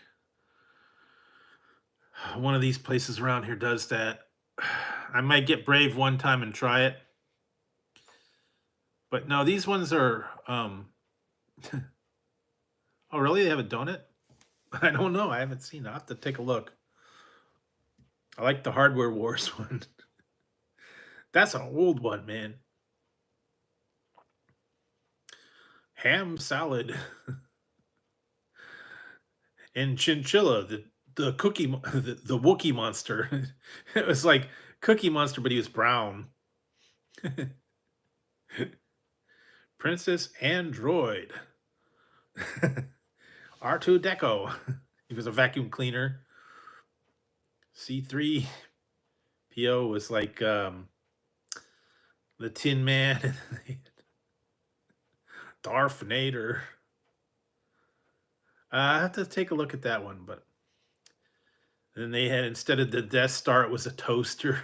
One of these places around here does that. I might get brave one time and try it. But no, these ones are oh really? They have a donut? I don't know. I haven't seen it. I'll have to take a look. I like the Hardware Wars one. That's an old one, man. Ham salad and chinchilla, the the Wookie monster. It was like Cookie Monster, but he was brown. Princess Android. R2 Deco. He was a vacuum cleaner. C3PO was like the Tin Man. Darth Vader. I have to take a look at that one, but then they had instead of the Death Star, it was a toaster.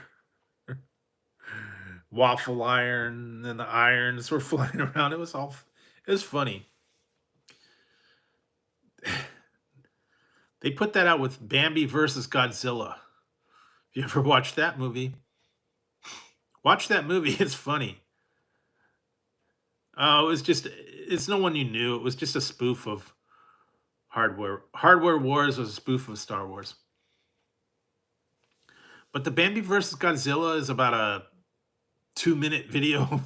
Waffle iron, and the irons were flying around. It was funny. They put that out with Bambi versus Godzilla. If you ever watched that movie, watch that movie. It's funny. Oh, it's no one you knew. It was just a spoof of Hardware. Hardware Wars was a spoof of Star Wars. But the Bambi versus Godzilla is about a 2-minute video,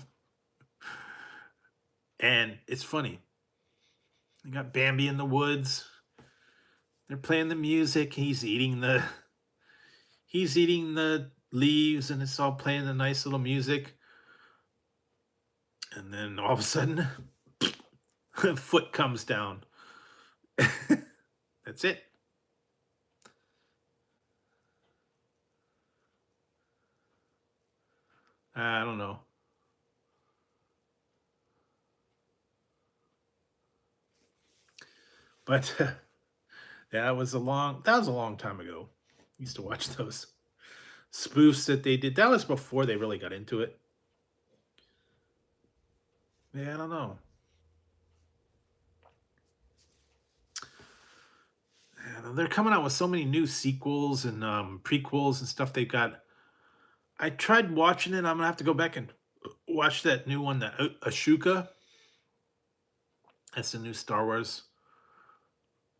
and it's funny. You got Bambi in the woods. They're playing the music. He's eating the leaves, and it's all playing the nice little music. And then all of a sudden, a foot comes down. That's it. I don't know. But that was a long time ago. Used to watch those spoofs that they did. That was before they really got into it. Yeah, I don't know. Yeah, they're coming out with so many new sequels and prequels and stuff. They've got. I tried watching it. I'm gonna have to go back and watch that new one, the Ashoka. That's the new Star Wars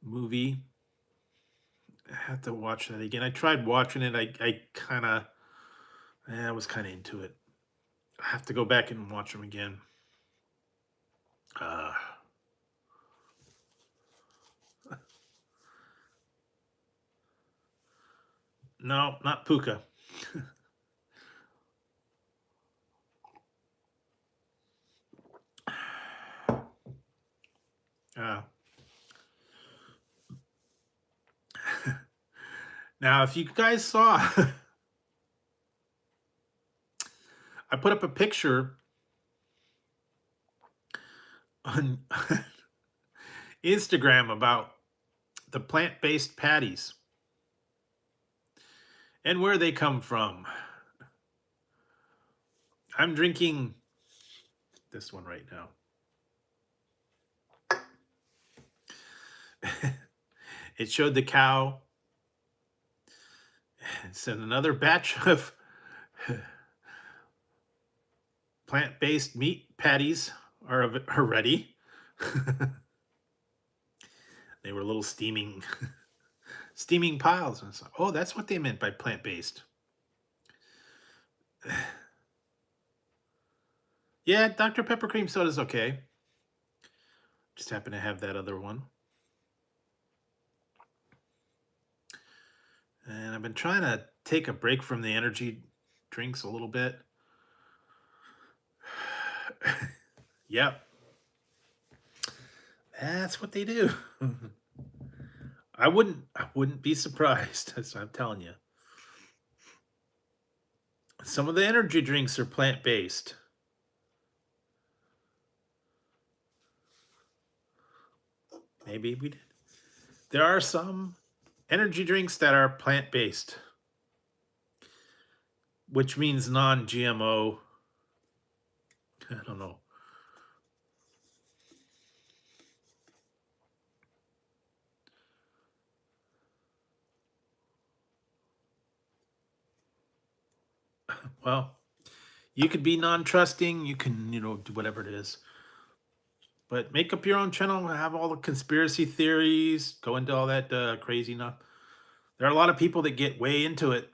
movie. I have to watch that again. I tried watching it. I kind of, I was kind of into it. I have to go back and watch them again. Uh, no, not Puka. uh, now, if you guys saw, I put up a picture on Instagram about the plant-based patties and where they come from. I'm drinking this one right now. It showed the cow. It said another batch of plant-based meat patties are ready. They were little steaming piles. And like, oh, that's what they meant by plant-based. Yeah, Dr. Pepper cream soda is okay. Just happen to have that other one. And I've been trying to take a break from the energy drinks a little bit. Yep. That's what they do. I wouldn't be surprised, as I'm telling you. Some of the energy drinks are plant-based. Maybe we did. There are some energy drinks that are plant-based, which means non-GMO. I don't know. Well, you could be non-trusting. You can, do whatever it is. But make up your own channel and have all the conspiracy theories, go into all that crazy stuff. There are a lot of people that get way into it.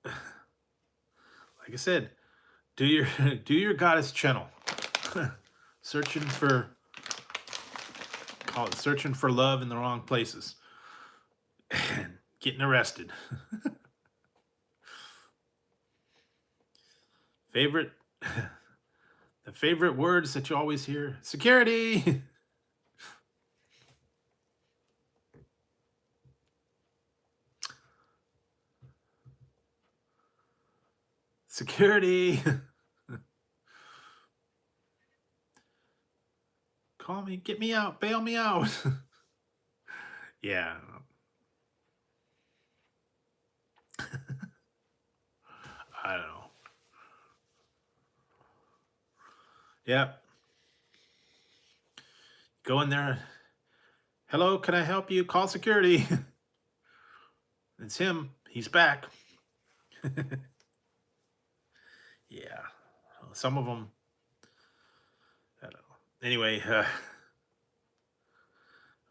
Like I said, do your do your goddess channel. searching for searching for love in the wrong places. And getting arrested. Favorite the favorite words that you always hear: security. Security. Call me, get me out, bail me out. Yeah. I don't know. Yeah. Go in there. Hello, can I help you? Call security. It's him. He's back. Yeah. Some of them. I don't know. Anyway.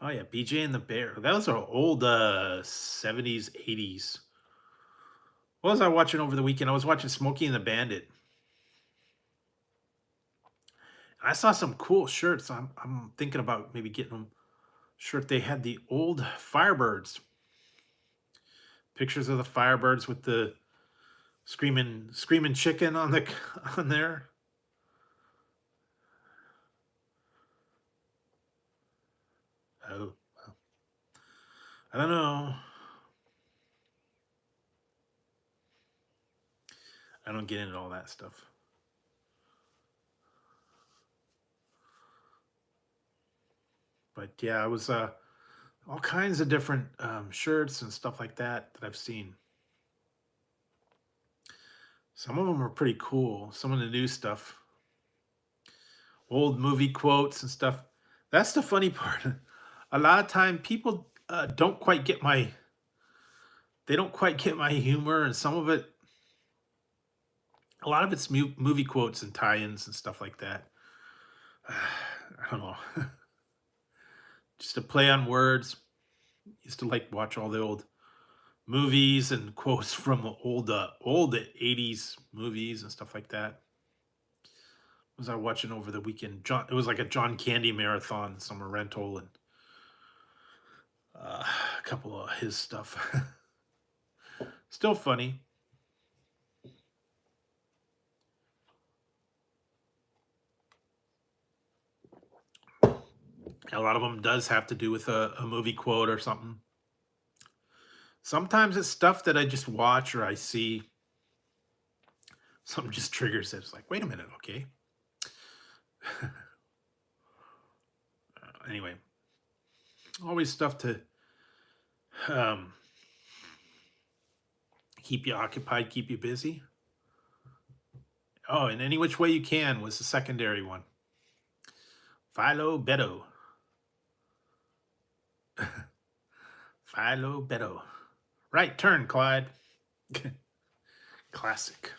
Oh yeah, BJ and the Bear. That was our old 70s, 80s. What was I watching over the weekend? I was watching Smokey and the Bandit. I saw some cool shirts. I'm thinking about maybe getting them. Shirt. They had the old Firebirds. Pictures of the Firebirds with the screaming chicken on the on there. Oh, well, I don't know. I don't get into all that stuff. But yeah, it was all kinds of different shirts and stuff like that I've seen. Some of them are pretty cool. Some of the new stuff, old movie quotes and stuff. That's the funny part. A lot of time people don't quite get my they don't quite get my humor, and some of it, a lot of it's movie quotes and tie-ins and stuff like that. I don't know. Just a play on words. Used to like watch all the old movies and quotes from old 80s movies and stuff like that. Was I watching over the weekend? It was like a John Candy marathon, summer rental, and a couple of his stuff. Still funny. A lot of them does have to do with a movie quote or something. Sometimes it's stuff that I just watch or I see. Something just triggers it. It's like, wait a minute, okay. Anyway, always stuff to um, keep you occupied, keep you busy. Oh, and Any Which Way You Can was the secondary one. Philo Beto. Philo Beto. Right turn, Clyde. Classic.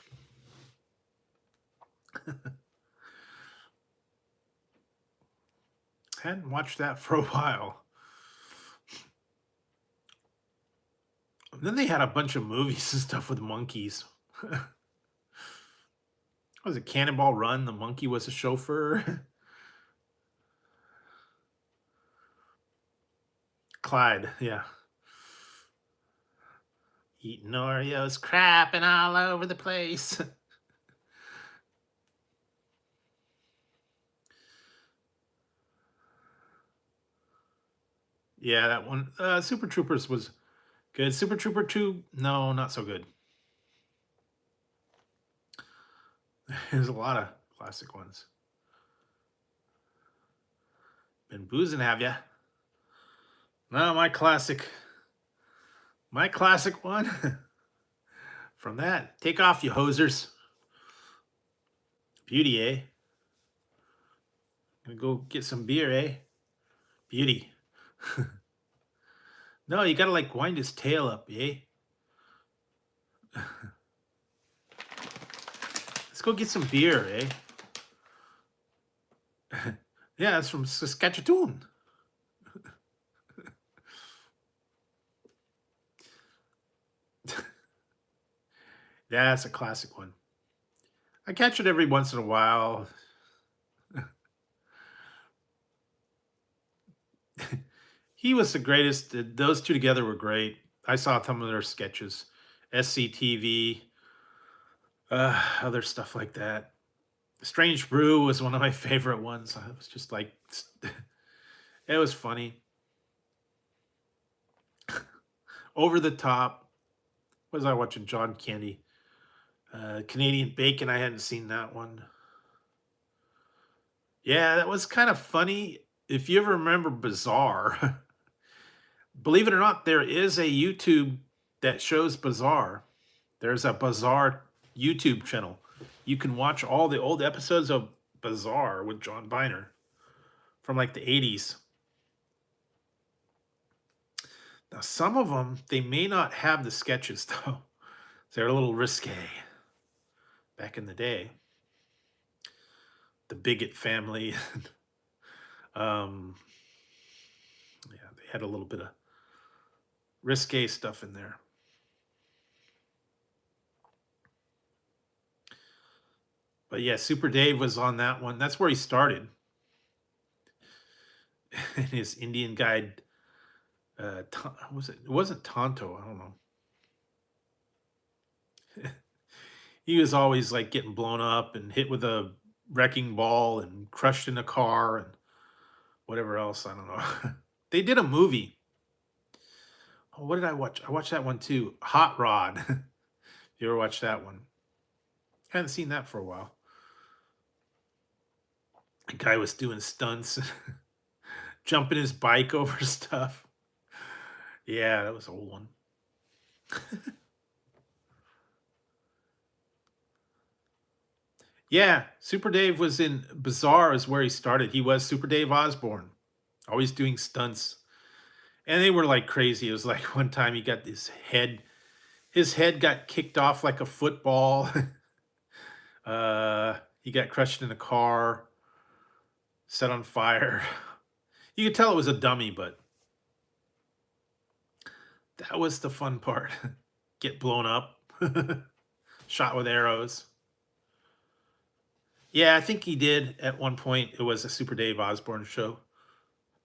Hadn't watched that for a while. Then they had a bunch of movies and stuff with monkeys. Was it Cannonball Run? The monkey was a chauffeur. Clyde, yeah. Eating Oreos, crapping all over the place. Yeah, that one. Super Troopers was good. Super Trooper 2, no, not so good. There's a lot of classic ones. Been boozing, have ya? No, my classic one from that. Take off, you hosers. Beauty, eh? Gonna go get some beer, eh? Beauty. No, you gotta like wind his tail up, eh? Let's go get some beer, eh? Yeah, it's from Saskatchewan. Yeah, that's a classic one. I catch it every once in a while. He was the greatest. Those two together were great. I saw some of their sketches. SCTV, other stuff like that. Strange Brew was one of my favorite ones. I was just like, it was funny. Over the Top. What was I watching? John Candy. Canadian Bacon. I hadn't seen that one. Yeah, that was kind of funny. If you ever remember Bizarre, believe it or not, there is a YouTube that shows Bizarre. There's a Bizarre YouTube channel. You can watch all the old episodes of Bizarre with John Biner from like the 80s. Now, some of them, they may not have the sketches, though. They're a little risque back in the day. The Bigot family. Yeah, they had a little bit of risque stuff in there. But yeah, Super Dave was on that one. That's where he started. And his Indian guide, was it? It wasn't Tonto. I don't know. He was always like getting blown up and hit with a wrecking ball and crushed in a car and whatever else. I don't know. They did a movie. Oh, what did I watch? I watched that one too. Hot Rod. You ever watched that one? Hadn't seen that for a while. The guy was doing stunts, jumping his bike over stuff. Yeah, that was an old one. Yeah, Super Dave was in Bizarre is where he started. He was Super Dave Osborne, always doing stunts. And they were like crazy. It was like one time he got his head got kicked off like a football. He got crushed in a car, set on fire. You could tell it was a dummy, but that was the fun part. Get blown up, shot with arrows. Yeah, I think he did at one point. It was a Super Dave Osborne show.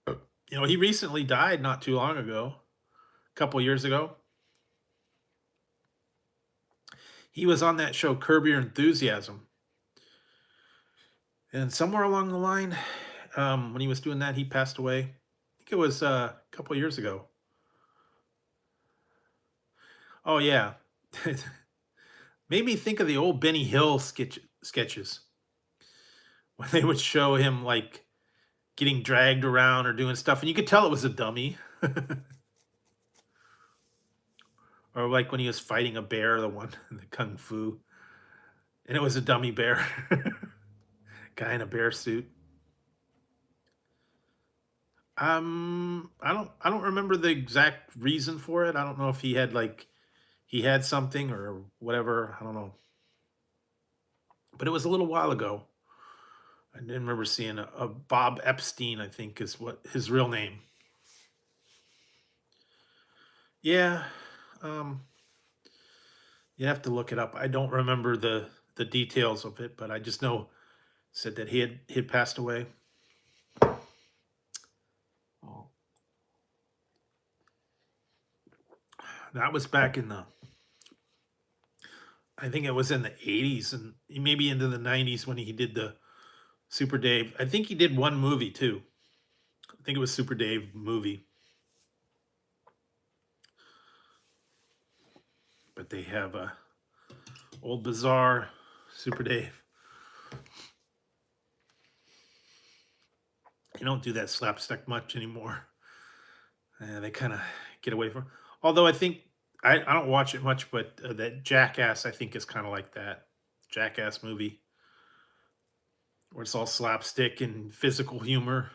You know, he recently died not too long ago, a couple years ago. He was on that show Curb Your Enthusiasm. And somewhere along the line, when he was doing that, he passed away. I think it was a couple years ago. Oh yeah. Made me think of the old Benny Hill sketches when they would show him like getting dragged around or doing stuff, and you could tell it was a dummy. Or like when he was fighting a bear, the one in the kung fu, and it was a dummy bear, guy in a bear suit. I don't remember the exact reason for it. I don't know if he had like he had something or whatever. I don't know, but it was a little while ago. I didn't remember seeing a Bob Epstein, I think is what his real name. Yeah, um, you have to look it up. I don't remember the details of it, but I just know said that he had passed away. Oh, that was back in the I think it was in the 80s and maybe into the 90s when he did the Super Dave. I think he did one movie too. I think it was Super Dave movie. But they have a old bizarre Super Dave. They don't do that slapstick much anymore. They kind of get away from. Although I think I don't watch it much, but that Jackass I think is kind of like that Jackass movie where it's all slapstick and physical humor.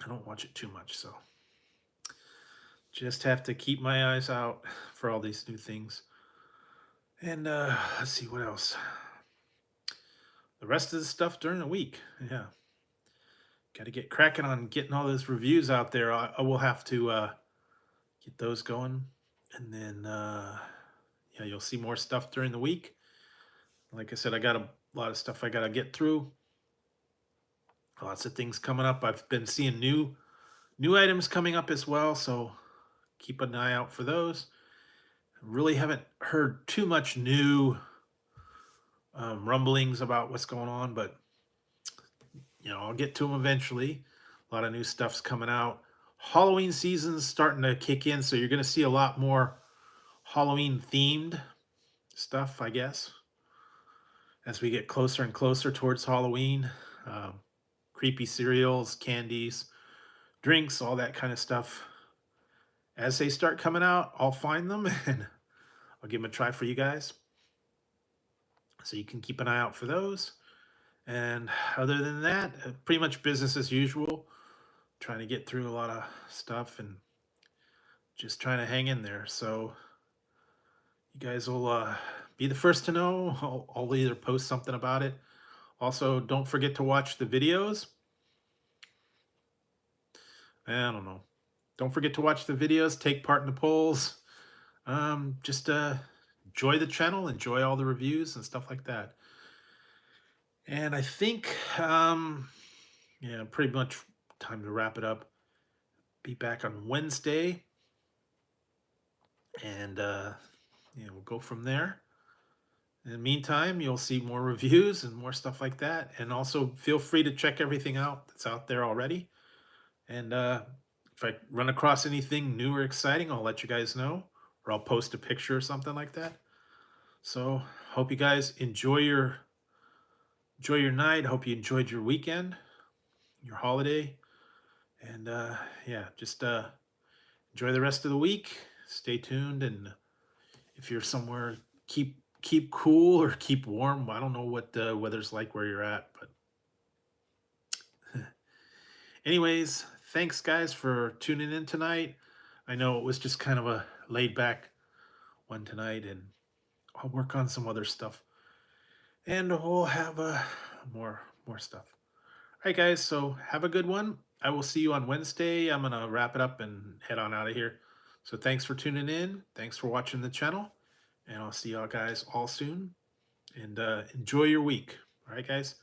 I don't watch it too much, so just have to keep my eyes out for all these new things. And let's see what else. The rest of the stuff during the week. Yeah. Got to get cracking on getting all those reviews out there. I will have to get those going. And then, yeah, you'll see more stuff during the week. Like I said, I got a lot of stuff I got to get through. Lots of things coming up. I've been seeing new items coming up as well. So keep an eye out for those. Really haven't heard too much new rumblings about what's going on, but I'll get to them eventually. A lot of new stuff's coming out. Halloween season's starting to kick in, so you're going to see a lot more Halloween themed stuff, I guess, as we get closer and closer towards Halloween. Um, Creepy cereals, candies, drinks, all that kind of stuff. As they start coming out, I'll find them and I'll give them a try for you guys. So you can keep an eye out for those. And other than that, pretty much business as usual. Trying to get through a lot of stuff and just trying to hang in there. So you guys will be the first to know. I'll either post something about it. Also, don't forget to watch the videos. I don't know. Don't forget to watch the videos, take part in the polls. Just enjoy the channel, enjoy all the reviews and stuff like that. And I think, yeah, pretty much time to wrap it up. Be back on Wednesday. And, yeah, we'll go from there. In the meantime, you'll see more reviews and more stuff like that. And also feel free to check everything out that's out there already. And if I run across anything new or exciting, I'll let you guys know. Or I'll post a picture or something like that. So hope you guys enjoy your night. Hope you enjoyed your weekend, your holiday. And yeah, just enjoy the rest of the week. Stay tuned. And if you're somewhere, keep cool or keep warm. I don't know what the weather's like where you're at, but anyways, thanks guys for tuning in tonight. I know it was just kind of a laid back one tonight, and I'll work on some other stuff, and we'll have more stuff. All right, guys. So have a good one. I will see you on Wednesday. I'm gonna wrap it up and head on out of here. So thanks for tuning in. Thanks for watching the channel, and I'll see y'all guys all soon. And enjoy your week. All right, guys.